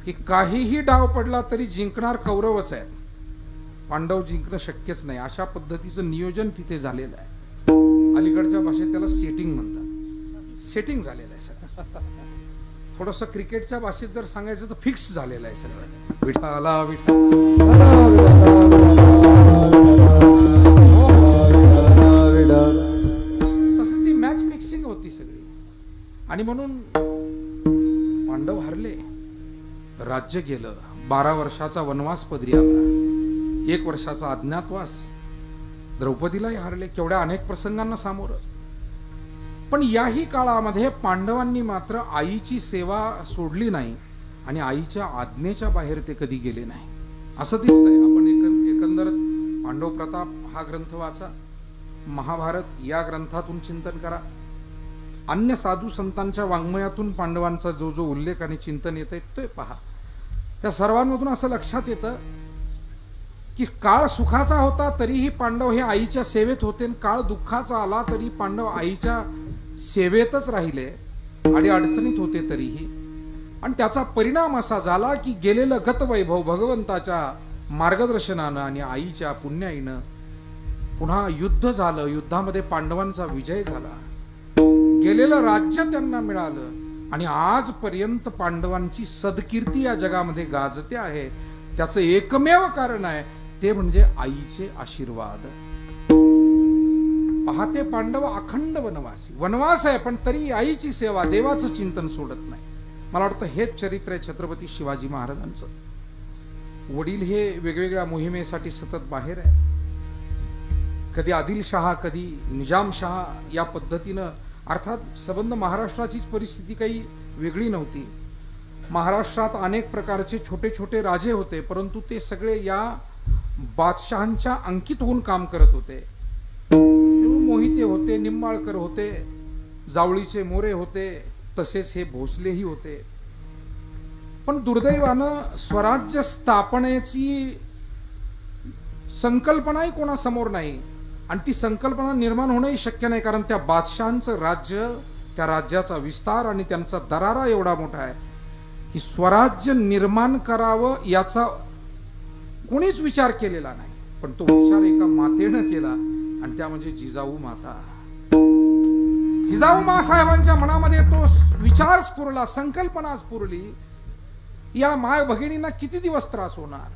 की काहीही डाव पडला तरी जिंकणार कौरवच आहेत, पांडव जिंकणं शक्यच नाही. अशा पद्धतीचं नियोजन तिथे झालेलं आहे. अलीकडच्या भाषेत त्याला सेटिंग म्हणतात. सेटिंग झालेलं आहे सगळं. थोडंसं क्रिकेटच्या भाषेत जर सांगायचं तर फिक्स झालेलं आहे सगळं. विठाला विठा. तसं ती मॅच फिक्सिंग होती सगळी. आणि म्हणून पांडव हरले, राज्य गेलं. 12 वर्षाचा वनवास पदरी आला, 1 वर्षाचा अज्ञातवास. द्रौपदीलाही हरले. केवढ्या अनेक प्रसंगांना सामोरं. पण याही काळामध्ये पांडवांनी मात्र आईची सेवा सोडली नाही, आणि आईच्या आज्ञेच्या बाहेर ते कधी गेले नाही असं दिसतंय. आपण एकंदर पांडव प्रताप हा ग्रंथ वाचा, महाभारत या ग्रंथातून चिंतन करा, अन्य साधू संतांच्या वाङ्मयातून पांडवांचा जो जो उल्लेख आणि चिंतन येतंय ते पहा. त्या सर्वांमधून असं लक्षात येतं की काळ सुखाचा होता तरीही पांडव हे आईच्या सेवेत होते, आणि काळ दुःखाचा आला तरी पांडव आईच्या सेवेतच राहिले, आणि अडचणीत होते तरीही. आणि त्याचा परिणाम असा झाला की गेलेलं गतवैभव भगवंताच्या मार्गदर्शनानं आणि आईच्या पुण्याईनं पुन्हा युद्ध झालं. युद्धामध्ये पांडवांचा विजय झाला. गेलेलं राज्य त्यांना मिळालं आणि आजपर्यंत पांडवांची सदकीर्ती या जगामध्ये गाजते आहे. त्याचं एकमेव कारण आहे ते म्हणजे आईचे आशीर्वाद. पाहते पांडव अखंड वनवासी, वनवास आहे पण तरी आईची सेवा, देवाचं चिंतन सोडत नाही. मला वाटतं हेच चरित्र आहे छत्रपती शिवाजी महाराजांचं. वडील हे वेगवेगळ्या मोहिमेसाठी सतत बाहेर आहे. कधी आदिलशहा, कधी निजामशहा या पद्धतीनं. अर्थात संबंध महाराष्ट्राचीच परिस्थिती काही वेगळी नव्हती. महाराष्ट्रात अनेक प्रकारचे छोटे छोटे राजे होते, परंतु ते सगळे या बादशहांच्या अंकित होऊन काम करत होते. मोहिते होते, निंबाळकर होते, जावळीचे मोरे होते, तसेच हे भोसलेही होते. पण दुर्दैवानं स्वराज्य स्थापनेची संकल्पनाही कोणासमोर नाही आणि ती संकल्पना निर्माण होणंही शक्य नाही. कारण त्या बादशहांचं राज्य, त्या राज्याचा विस्तार आणि त्यांचा दरारा एवढा मोठा आहे की स्वराज्य निर्माण करावं याचा कोणीच विचार केलेला नाही. पण तो विचार एका मातेनं केला आणि त्या म्हणजे जिजाऊ माता. जिजाऊ मासाहेबांच्या मनामध्ये तो विचार स्फुरला, संकल्पना स्फुरली. या माय भगिनींना किती दिवस त्रास होणार,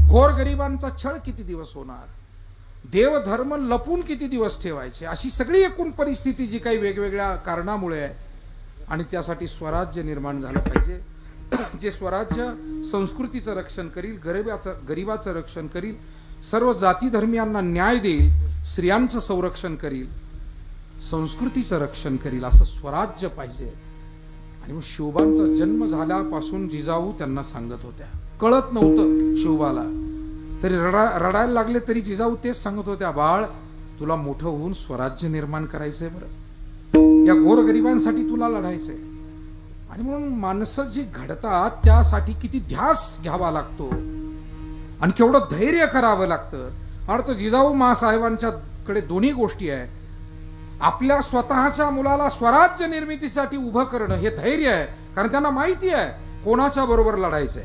गोरगरिबांचा छळ किती दिवस होणार, देवधर्म लपून किती दिवस ठेवायचे, अशी सगळी एकूण परिस्थिती जी काही वेगवेगळ्या कारणामुळे आहे. आणि त्यासाठी स्वराज्य निर्माण झालं पाहिजे, जे स्वराज्य संस्कृतीचं रक्षण करील, गरिबाचं रक्षण करील, सर्व जाती धर्मियांना न्याय देईल, स्त्रियांचं संरक्षण करील, संस्कृतीचं रक्षण करील, असं स्वराज्य पाहिजे. आणि मग शिवबांचा जन्म झाल्यापासून जिजाऊ त्यांना सांगत होत्या. कळत नव्हतं शिवबाला, तरी रडायला लागले तरी जिजाऊ तेच सांगत होत्या, बाळ तुला मोठं होऊन स्वराज्य निर्माण करायचंय, बरं या गोरगरिबांसाठी तुला लढायचंय. आणि म्हणून माणसं जी घडतात त्यासाठी किती ध्यास घ्यावा लागतो आणि केवढं धैर्य करावं लागतं. अर्थ जिजाऊ मासाहेबांच्याकडे दोन्ही गोष्टी आहे. आपल्या स्वतःच्या मुलाला स्वराज्य निर्मितीसाठी उभं करणं हे धैर्य आहे, कारण त्यांना माहिती आहे कोणाच्या बरोबर लढायचंय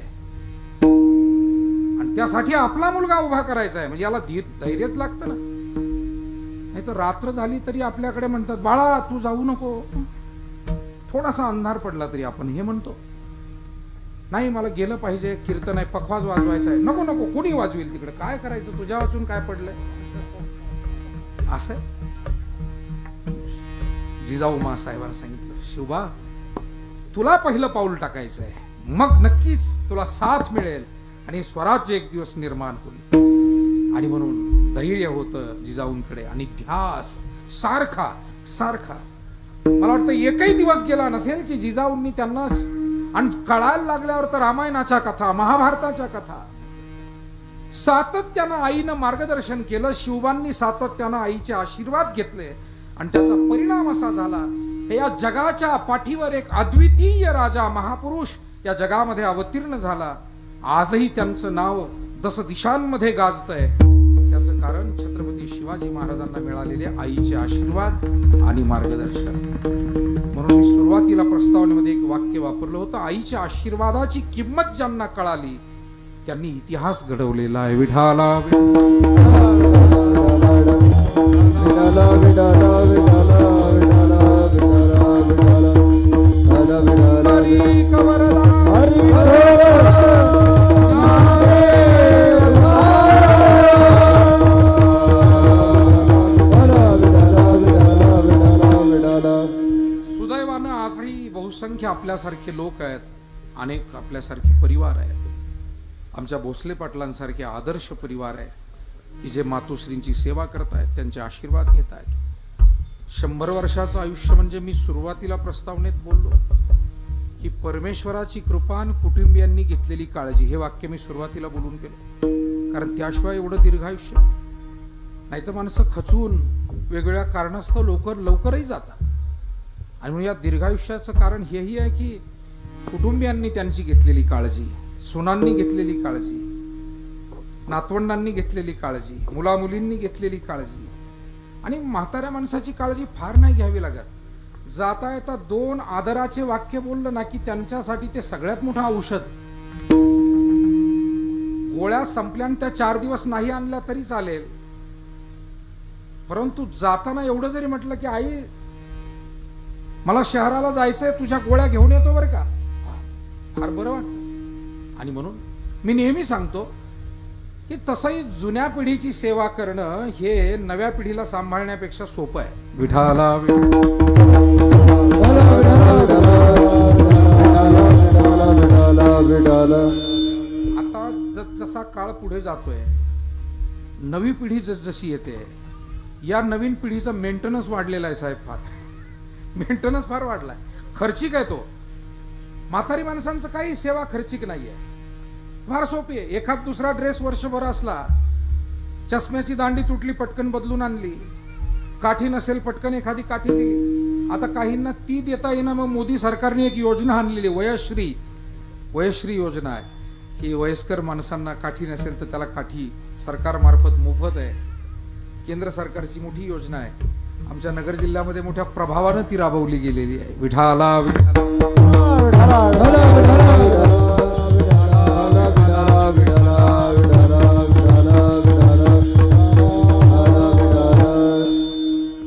आणि त्यासाठी आपला मुलगा उभा करायचा आहे. म्हणजे याला धैर्यच लागतं ना. नाही तर रात्र झाली तरी आपल्याकडे म्हणतात, बाळा तू जाऊ नको. थोडासा अंधार पडला तरी आपण हे म्हणतो, नाही मला गेलं पाहिजे, कीर्तन आहे, पखवाज वाजवायचा आहे. नको नको, कोणी वाजवेल तिकडे, काय करायचं, तुझ्या वाचून काय पडलंय. असं जिजाऊ मासाहेबांनी सांगितलं, शिवबा तुला पहिलं पाऊल टाकायचं आहे, मग नक्कीच तुला साथ मिळेल आणि स्वराज्य एक दिवस निर्माण होईल. आणि म्हणून धैर्य होतं जिजाऊंकडे आणि ध्यास सारखा सारखा. मला वाटतं एकही दिवस गेला नसेल की जिजाऊंनी त्यांना, आणि कळायला लागल्यावर तर रामायणाच्या कथा, महाभारताच्या कथा, सातत्यानं आईनं मार्गदर्शन केलं. शिवबांनी सातत्यानं आईचे आशीर्वाद घेतले आणि त्याचा परिणाम असा झाला, हे या जगाच्या पाठीवर एक अद्वितीय राजा महापुरुष या जगामध्ये अवतीर्ण झाला. आजही त्यांचं नाव दस दिशांमध्ये गाजतंय. त्याचं कारण छत्रपती शिवाजी महाराजांना मिळालेले आईचे आशीर्वाद आणि मार्गदर्शन. म्हणून मी सुरुवातीला प्रस्तावनेमध्ये एक वाक्य वापरलं होतं, आईच्या आशीर्वादाची किंमत ज्यांना कळाली त्यांनी इतिहास घडवलेला आहे. विठाला सुदैवानं आजही बहुसंख्य आपल्यासारखे लोक आहेत, अनेक आपल्यासारखे परिवार आहेत. आमच्या भोसले पाटलांसारखे आदर्श परिवार आहे की जे मातोश्रींची सेवा करत आहेत, त्यांचे आशीर्वाद घेत आहेत. 100 वर्षाचं आयुष्य म्हणजे मी सुरुवातीला प्रस्तावनेत बोललो की परमेश्वराची कृपा आणि कुटुंबियांनी घेतलेली काळजी, हे वाक्य मी सुरुवातीला बोलून गेलो. कारण त्याशिवाय एवढं दीर्घायुष्य नाही तर माणसं खचून वेगवेगळ्या कारणास्तव लवकरही जातात. आणि म्हणून या दीर्घायुष्याचं कारण हेही आहे की कुटुंबियांनी त्यांची घेतलेली काळजी, सुनांनी घेतलेली काळजी, नातवंडांनी घेतलेली काळजी, मुलामुलींनी घेतलेली काळजी. आणि म्हाताऱ्या माणसाची काळजी फार नाही घ्यावी लागत. जाता येता दोन आदराचे वाक्य बोललं ना की त्यांच्यासाठी ते सगळ्यात मोठं औषध. गोळ्या संपल्या त्या 4 दिवस नाही आणल्या तरी चालेल, परंतु जाताना एवढं जरी म्हटलं की आई मला शहराला जायचंय, तुझ्या गोळ्या घेऊन येतो बरं का, फार बरं वाटतं. आणि म्हणून मी नेहमी सांगतो की तसंही जुन्या पिढीची सेवा करणं हे नव्या पिढीला सांभाळण्यापेक्षा सोपं आहे. विठाला आता जसा काळ पुढे जातोय, नवी पिढी जसजशी येते, या नवीन पिढीचा मेंटेनन्स वाढलेला आहे साहेब. मेंटेनन्स फार वाढलाय. खर्चिक आहे तो. म्हातारी माणसांचं काही सेवा खर्चिक नाहीये, फार सोपी आहे. एखाद दुसरा ड्रेस वर्षभर असला, चष्म्याची दांडी तुटली पटकन बदलून आणली, काठी नसेल पटकन एखादी काठी दिली. आता काहींना ती देता येईना, मग मोदी सरकारने एक योजना आणलेली वयश्री योजना आहे. ही वयस्कर माणसांना काठी नसेल तर त्याला काठी सरकारमार्फत मोफत आहे. केंद्र सरकारची मोठी योजना आहे. आमच्या नगर जिल्ह्यामध्ये मोठ्या प्रभावानं ती राबवली गेलेली आहे. विठाला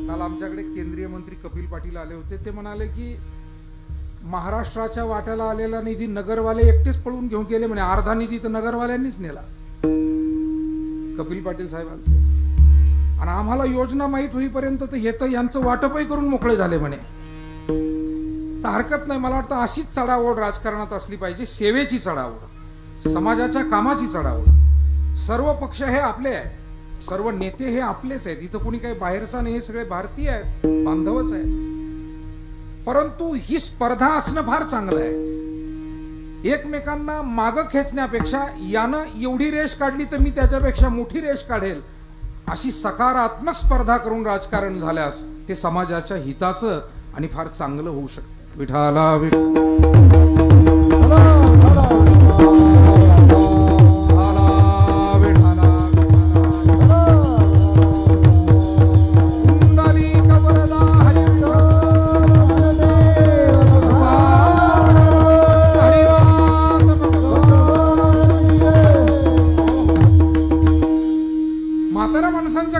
काल आमच्याकडे केंद्रीय मंत्री कपिल पाटील आले होते. ते म्हणाले की महाराष्ट्राच्या वाट्याला आलेला निधी नगरवाले एकटेच पळून घेऊन गेले म्हणे, अर्धा निधी तर नगरवाल्यांनीच नेला. कपिल पाटील साहेब आले आणि आम्हाला योजना माहीत होईपर्यंत तर हे तर यांचं वाटपही करून मोकळे झाले म्हणे. तर हरकत नाही, मला वाटतं अशीच चढाओढ राजकारणात असली पाहिजे. सेवेची चढाओढ, समाजाच्या कामाची चढाओढ. सर्व पक्ष हे आपले आहेत, सर्व नेते हे आपलेच आहेत. इथं कोणी काही बाहेरचा नाही, हे सगळे भारतीय आहेत, बांधवच आहेत. परंतु ही स्पर्धा असणं फार चांगलं आहे. एकमेकांना मागं खेचण्यापेक्षा यानं एवढी रेष काढली तर मी त्याच्यापेक्षा मोठी रेष काढेल, अशी सकारात्मक स्पर्धा करून राजकारण झाल्यास ते समाजाच्या हिताचं आणि फार चांगलं होऊ शकतं. विठाला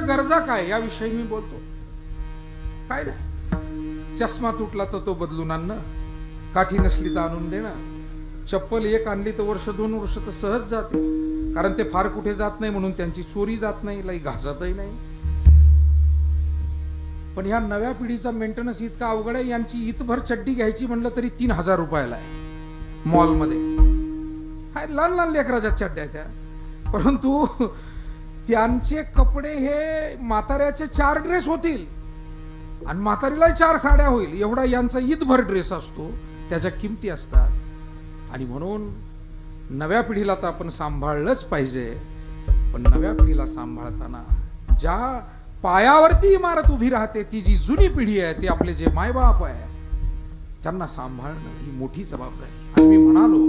गरजा काय याविषयी मी बोलतो. काय नाही, चष्मा तुटला तर तो बदलून आणणं, काठी नसली तर आणून देणं, चप्पल एक आणली तर 1-2 वर्ष तर सहज जाते, कारण ते फार कुठे जात नाही म्हणून त्यांची चोरी जात नाही, लई घासतही नाही. पण ह्या नव्या पिढीचा मेंटेनन्स इतका अवघड आहे. यांची इतभर चड्डी घ्यायची म्हणलं तरी 3000 रुपयाला आहे मॉलमध्ये. हाय, लहान लहान लेकराच्या चड्ड्या त्या, परंतु त्यांचे कपडे हे म्हाताऱ्याचे 4 ड्रेस होतील आणि म्हातारीला 4 साड्या होईल, एवढा यांचा ईदभर ड्रेस असतो. त्याच्या किमती असतात. आणि म्हणून नव्या पिढीला तर आपण सांभाळलंच पाहिजे. पण नव्या पिढीला सांभाळताना ज्या पायावरती इमारत उभी राहते, ती जी जुनी पिढी आहे, ती आपले जे मायबाप आहे, त्यांना सांभाळणं ही मोठी जबाबदारी. आणि मी म्हणालो,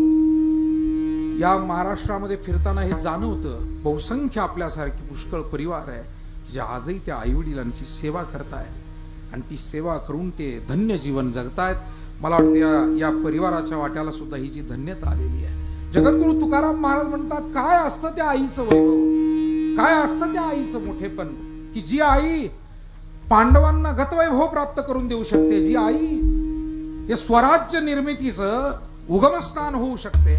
या महाराष्ट्रामध्ये फिरताना हे जाणवतं, बहुसंख्य आपल्यासारखी पुष्कळ परिवार आहे जे आजही त्या आईवडिलांची सेवा करतायत आणि ती सेवा करून ते धन्य जीवन जगतायत. मला वाटतं या परिवाराच्या वाट्याला सुद्धा ही जी धन्यता आलेली आहे. जगद्गुरु तुकाराम महाराज म्हणतात, काय असतं त्या आईचं वैभव, काय असतं त्या आईचं मोठेपण, की जी आई पांडवांना गतवैभव प्राप्त करून देऊ शकते, जी आई हे स्वराज्य निर्मितीचं उगमस्थान होऊ शकते.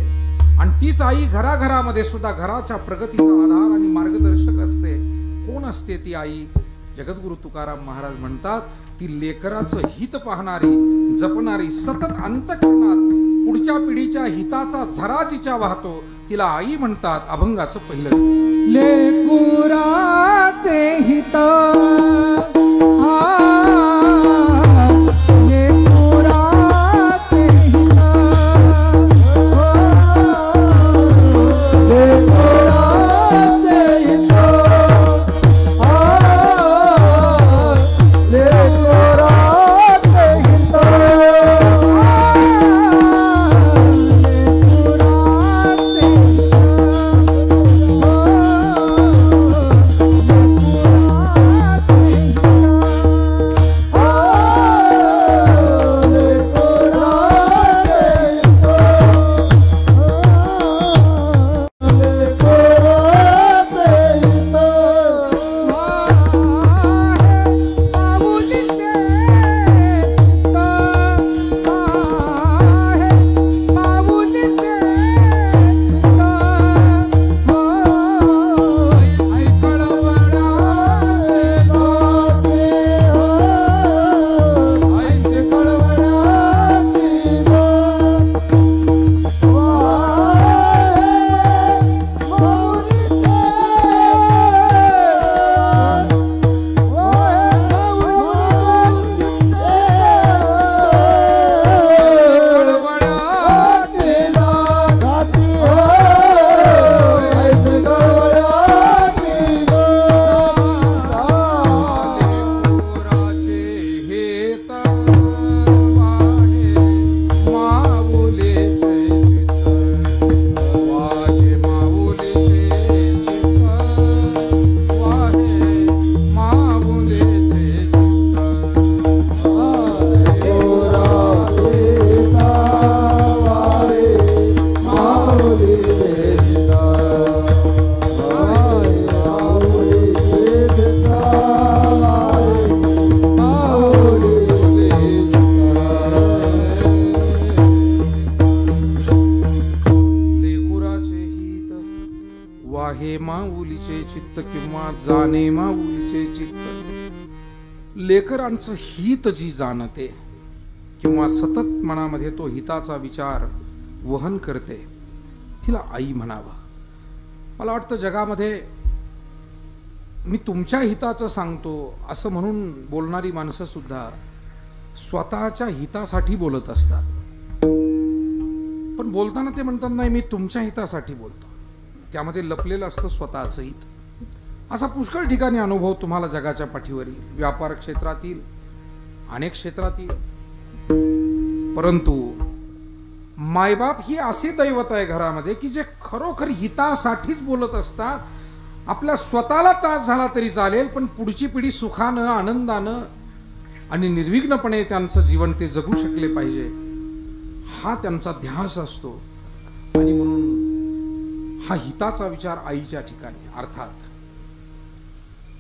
आणि तीच आई घराघरामध्ये सुद्धा घराच्या प्रगतीचा आधार आणि मार्गदर्शक असते. कोण असते ती आई? जगद्गुरु तुकाराम महाराज म्हणतात, ती लेकराचं हित पाहणारी, जपणारी, सतत अंतःकरणात पुढच्या पिढीच्या हिताचा झरा जिच्या वाहतो, तिला आई म्हणतात. अभंगाचं पहिलं लेकुराचे हित माऊलीचे चित्त किंवा जाणे माऊलीचे चित्त, लेकरांचं हित जी जाणते किंवा सतत मनामध्ये तो हिताचा विचार वहन करते, तिला आई म्हणावं. मला वाटतं जगामध्ये मी तुमच्या हिताचं सांगतो असं म्हणून बोलणारी माणसं सुद्धा स्वतःच्या हितासाठी बोलत असतात. पण बोलताना ते म्हणतात नाही मी तुमच्या हितासाठी बोलतो, त्यामध्ये लपलेलं असतं स्वतःचं हित. असा पुष्कळ ठिकाणी अनुभव तुम्हाला जगाच्या पाठीवरील, व्यापार क्षेत्रातील, अनेक क्षेत्रातील. परंतु मायबाप ही असे दैवत आहे घरामध्ये की जे खरोखर हितासाठीच बोलत असतात. आपल्या स्वतःला त्रास झाला तरी चालेल, पण पुढची पिढी सुखानं, आनंदानं आणि निर्विघ्नपणे त्यांचं जीवन ते जगू शकले पाहिजे, हा त्यांचा ध्यास असतो. आणि म्हणून हा हिताचा विचार आईच्या ठिकाणी. अर्थात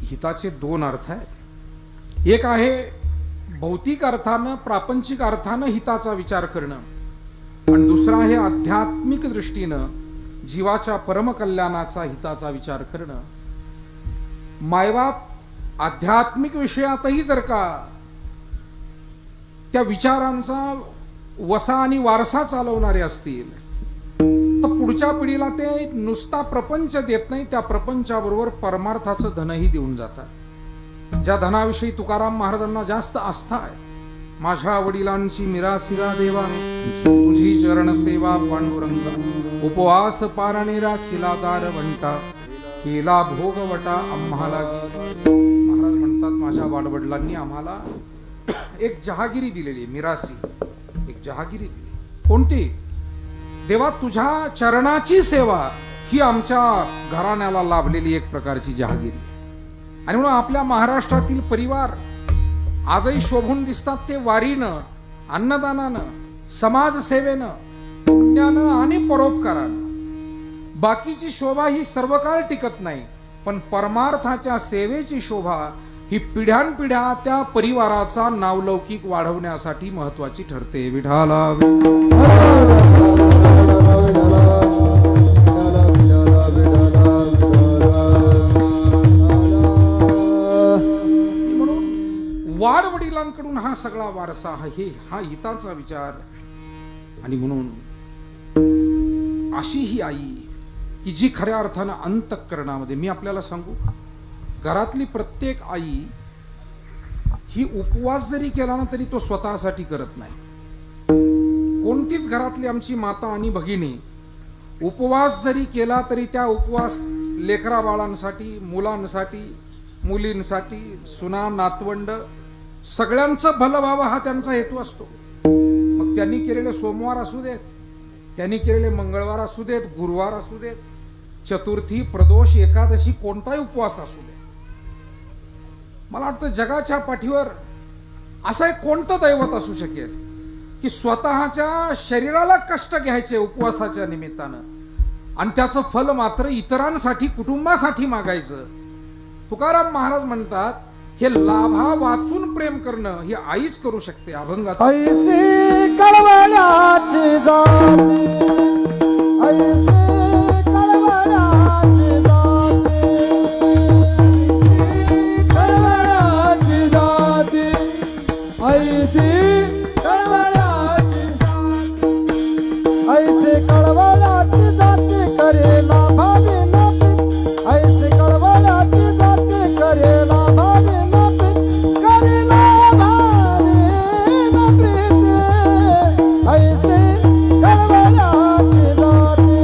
हिताचे दोन अर्थ आहेत. एक आहे भौतिक अर्थानं, प्रापंचिक अर्थानं हिताचा विचार करणं, आणि दुसरा आहे आध्यात्मिक दृष्टीनं जीवाच्या परमकल्याणाचा हिताचा विचार करणं. मायबाप आध्यात्मिक विषयातही जर का त्या विचारांचा वसा आणि वारसा चालवणारे असतील तर पुढच्या पिढीला ते नुसता प्रपंच देत नाही, त्या प्रपंचाबरोबर परमार्थाचं धनही देऊन जातात. ज्या धनाविषयी तुकाराम महाराजांना जास्त आस्था आहे, माझ्या वडिलांची मिरासिरा देवा, तुझी चरण सेवा पांडुरंगा, उपवास पारणे राखिला दारवंटा, केला भोगवटा आम्हाला. महाराज म्हणतात माझ्या वाडवडिलांनी आम्हाला एक जहागिरी दिलेली, मिरासी एक जहागिरी दिली. कोणती? देवा तुझ्या चरणाची सेवा ही आमच्या घराण्याला लाभलेली एक प्रकारची जहागिरी. आणि म्हणून आपल्या महाराष्ट्रातील परिवार आजही शोभून दिसतात ते वारीनं, अन्नदानानं, समाजसेवेनं, पुण्यानं आणि परोपकारानं. बाकीची शोभा ही सर्व काळ टिकत नाही, पण परमार्थाच्या सेवेची शोभा ही पिढ्यानपिढ्या त्या परिवाराचा नावलौकिक वाढवण्यासाठी महत्वाची ठरते. विठाला वाड वडिलांकडून हा सगळा वारसा हा हिताचा विचार. आणि म्हणून अशी ही आई की जी खऱ्या अर्थानं अंतःकरणामध्ये, मी आपल्याला सांगू, घरातली प्रत्येक आई ही उपवास जरी केला ना तरी तो स्वतःसाठी करत नाही. कोणतीच घरातली आमची माता आणि भगिनी उपवास जरी केला तरी त्या उपवास लेकरा बाळांसाठी, मुलांसाठी, मुलींसाठी, सुना, नातवंड सगळ्यांचं भलं व्हावं हा त्यांचा हेतू असतो. मग त्यांनी केलेले सोमवार असू देत, त्यांनी केलेले मंगळवार असू देत, गुरुवार असू देत, चतुर्थी, प्रदोष, एकादशी, कोणताही उपवास असू दे. मला वाटतं जगाच्या पाठीवर असं एक कोणतं दैवत असू शकेल की स्वतःच्या शरीराला कष्ट घ्यायचे उपवासाच्या निमित्तानं आणि त्याचं फल मात्र इतरांसाठी, कुटुंबासाठी मागायचं. तुकाराम महाराज म्हणतात हे लाभा वाचून प्रेम करणं ही आईच करू शकते. अभंगात ऐसे कळवळाची जाते, ऐसे कळवळाची जाते, कळवळाची जाते, ऐसे कळवळाची जाते, ऐसे कळवळाची जाते करेला भावे ना प्रीत, ऐसे कळवळाची जाते करेला भावे ना प्रीत, करेला भावे ना प्रीत, ऐसे कळवळाची जाते,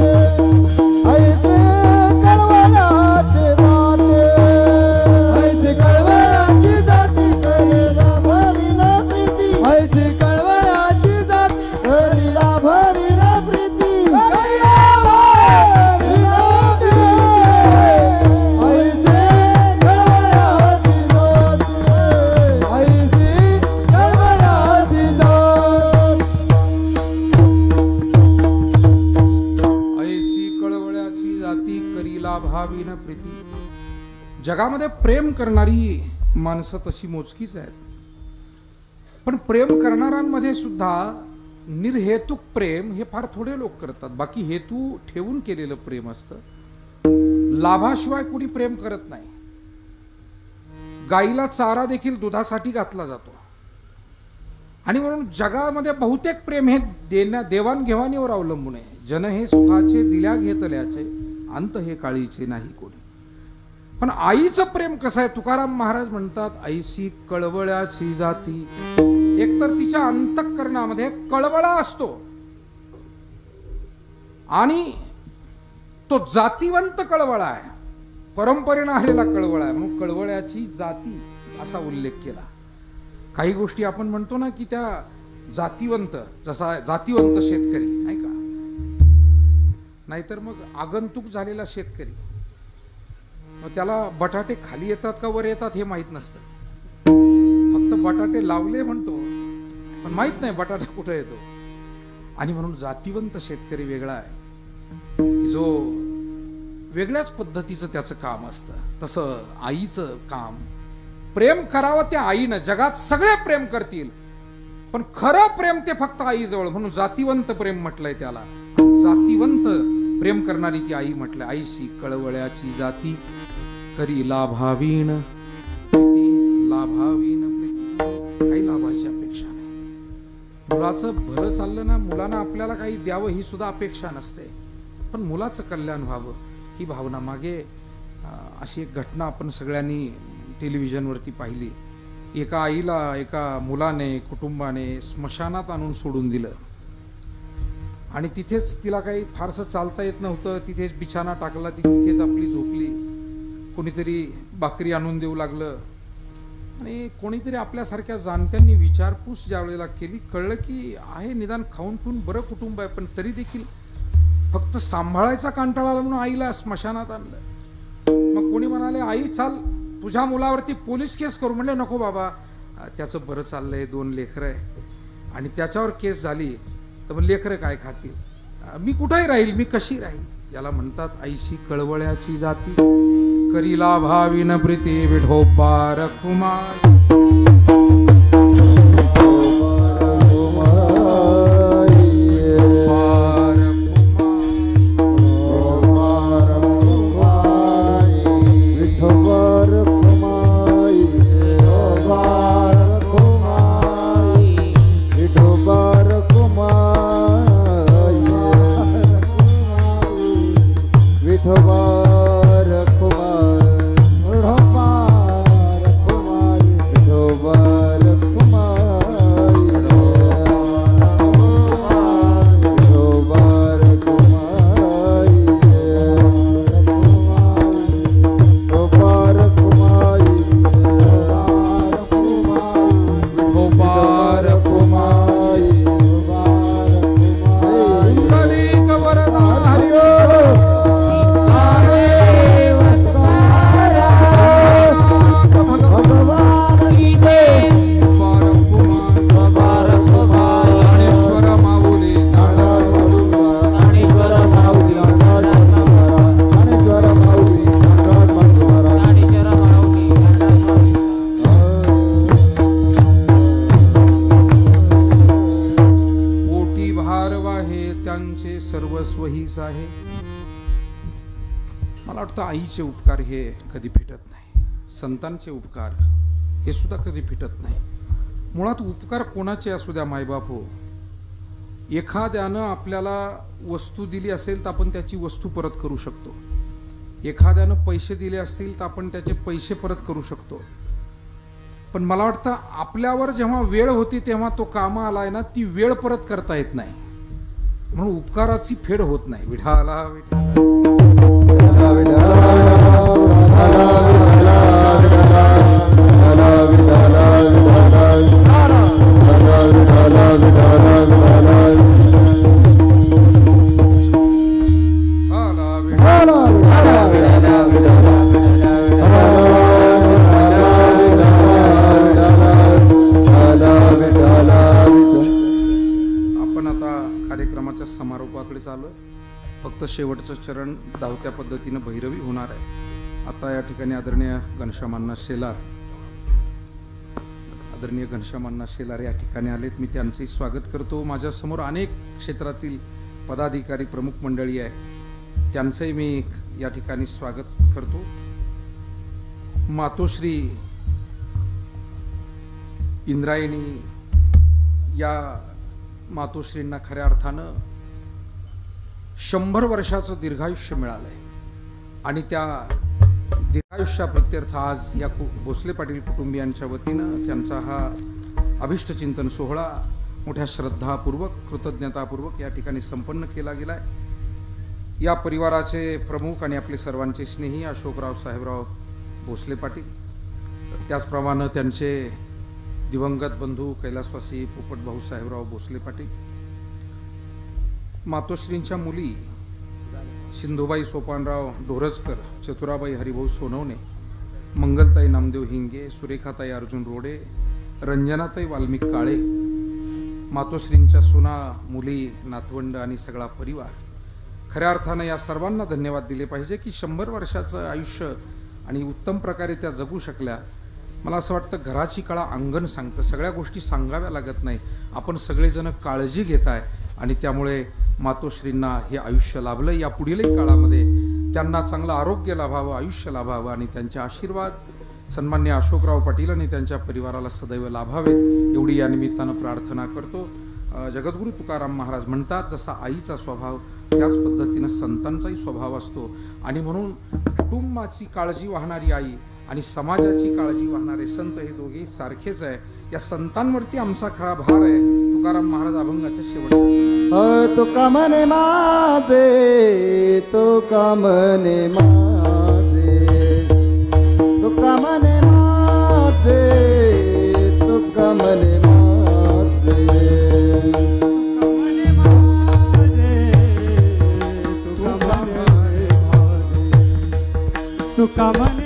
ऐसे कळवळाची जाते, ऐसे कळवळाची जाते करेला भावे ना प्रीती, ऐसे कळवळाची जाते करेला भावे ना प्रीती, करेला भावे ना प्रीती, ऐसे कळवळाची जाते, ऐसे कळवळाची जाते. ऐसी कळवळ्याची जाती करीला भावी न प्रीती. जगामध्ये प्रेम करणारी माणसं तशी मोजकीच आहेत, पण प्रेम करणाऱ्यांमध्ये सुद्धा निर्हेतुक प्रेम हे फार थोडे लोक करतात. बाकी हेतू ठेवून केलेलं प्रेम असतं. लाभाशिवाय कुणी प्रेम करत नाही. गाईला चारा देखील दुधासाठी घातला जातो. आणि म्हणून जगामध्ये बहुतेक प्रेम हे देवाणघेवाणीवर अवलंबून आहे. जन हे सुखाचे दिल्या घेतल्याचे, अंत हे काळीचे नाही कोणी. पण आईचं प्रेम कसं आहे? तुकाराम महाराज म्हणतात, ऐसी कळवळ्याची जाती. एकतर तिच्या अंतःकरणामध्ये कळवळा असतो आणि तो जातीवंत कळवळा आहे, परंपरेनं आलेला कळवळा आहे, म्हणून कळवळ्याची जाती असा उल्लेख केला. काही गोष्टी आपण म्हणतो ना की त्या जातीवंत, जसा जातीवंत शेतकरी नाही का, नाहीतर मग आगंतुक झालेला शेतकरी, मग त्याला बटाटे खाली येतात का वर येतात हे माहित नसतं. फक्त बटाटे लावले म्हणतो, पण माहित नाही बटाटा कुठे येतो. आणि म्हणून जातीवंत शेतकरी वेगळा आहे, जो वेगळ्याच पद्धतीचं त्याचं काम असतं. तसं आईचं काम, प्रेम करावं त्या आईनं. जगात सगळे प्रेम करतील, पण खरं प्रेम ते फक्त आईजवळ, म्हणून जातीवंत प्रेम म्हटलंय त्याला. जातीवंत प्रेम करणारी ती आई म्हटलंय. आईशी कळवळ्याची जाती, करी लाभावीण प्रीती. लाभावीण प्रीती, काही लाभाची अपेक्षा नाही. मुलाचं भलं चाललं ना, मुलांना आपल्याला काही द्यावं ही सुद्धा अपेक्षा नसते, पण मुलाचं कल्याण व्हावं ही भावना. मागे अशी एक घटना आपण सगळ्यांनी टेलिव्हिजनवरती पाहिली. एका आईला एका मुलाने, कुटुंबाने स्मशानात आणून सोडून दिलं आणि तिथेच तिला काही फारसं चालता येत नव्हतं. तिथेच बिछाना टाकला, ती तिथेच आपली झोपली. कोणीतरी भाकरी आणून देऊ लागलं आणि कोणीतरी आपल्यासारख्या जाणत्यांनी विचारपूस ज्या वेळेला केली, कळलं की आहे निदान खाऊन पिऊन बरं कुटुंब आहे, पण तरी देखील फक्त सांभाळायचा कंटाळा आला म्हणून आईला स्मशानात आणलं. मग कोणी म्हणाले, आई चाल तुझ्या मुलावरती पोलीस केस करू. म्हणले नको बाबा, त्याचं बरं चाललंय, 2 लेकरं आहे आणि त्याच्यावर केस झाली तर मग लेकरं काय खातील, मी कुठेही राहील, मी कशी राहील. याला म्हणतात आईशी कळवळ्याची जाती, करी लाभावीन प्रीती. विठोबा रखुमाई, सर्वस्व हीच आहे. मला वाटतं आईचे उपकार हे कधी फिटत नाही, संतांचे उपकार हे सुद्धा कधी फिटत नाही. मुळात उपकार कोणाचे असू द्या, मायबाप हो, एखाद्यानं आपल्याला वस्तू दिली असेल तर आपण त्याची वस्तू परत करू शकतो. एखाद्यानं पैसे दिले असतील तर आपण त्याचे पैसे परत करू शकतो. पण मला वाटतं आपल्यावर जेव्हा वेळ होती तेव्हा तो कामा आलाय ना, ती वेळ परत करता येत नाही, म्हणून उपकाराची फेड होत नाही. विठाला कार्यक्रमाच्या समारोपाकडे चालू आहे. फक्त शेवटचं चरण धावत्या पद्धतीनं भैरवी होणार आहे. आता या ठिकाणी आदरणीय घनश्यामांना शेलार या ठिकाणी आलेत. मी त्यांचंही स्वागत करतो. माझ्यासमोर अनेक क्षेत्रातील पदाधिकारी, प्रमुख मंडळी आहे. त्यांचंही मी या ठिकाणी स्वागत करतो. मातोश्री इंद्रायणी या मातोश्रींना खऱ्या अर्थानं 100 वर्षाचं दीर्घायुष्य मिळालंय आणि त्या दीर्घायुष्याप्रित्यर्थ आज या भोसले पाटील कुटुंबियांच्या वतीनं त्यांचा हा अभिष्टचिंतन सोहळा मोठ्या श्रद्धापूर्वक कृतज्ञतापूर्वक या ठिकाणी संपन्न केला गेलाय. या परिवाराचे प्रमुख आणि आपले सर्वांचे स्नेही अशोकराव साहेबराव भोसले पाटील, त्याचप्रमाणे त्यांचे दिवंगत बंधू कैलासवासी पोपटभाऊ साहेबराव भोसले पाटील, मातोश्रींच्या मुली सिंधुबाई सोपानराव ढोरजकर, चतुराबाई हरिभाऊ सोनवणे, मंगलताई नामदेव हिंगे, सुरेखाताई अर्जुन रोडे, रंजनाताई वाल्मिक काळे, मातोश्रींच्या सुना, मुली, नातवंड आणि सगळा परिवार, खऱ्या अर्थानं या सर्वांना धन्यवाद दिले पाहिजे की 100 वर्षाचं आयुष्य आणि उत्तम प्रकारे त्या जगू शकल्या. मला असं वाटतं घराची कळा अंगण सांगतं, सगळ्या गोष्टी सांगाव्या लागत नाही, आपण सगळेजण काळजी घेताय आणि त्यामुळे मातोश्रींना हे आयुष्य लाभलं. या पुढीलही काळामध्ये त्यांना चांगलं आरोग्य लाभावं, आयुष्य लाभावं आणि त्यांचे आशीर्वाद सन्मान्य अशोकराव पाटील आणि त्यांच्या परिवाराला सदैव लाभावेत एवढी या निमित्तानं प्रार्थना करतो. जगद्गुरू तुकाराम महाराज म्हणतात, जसा आईचा स्वभाव त्याच पद्धतीनं संतांचाही स्वभाव असतो आणि म्हणून कुटुंबाची काळजी वाहणारी आई आणि समाजाची काळजी वाहणारे संत हे दोघेही सारखेच आहे. या संतांवरती आमचा खरा भार आहे. तुकाराम महाराज अभंगाच्या शेवटच्या तुका म्हणे माझे, तुका म्हणे माझे, तुका म्हणे माझे, तुका म्हणे माझे, तुका म्हणे माझे, तुका म्हणे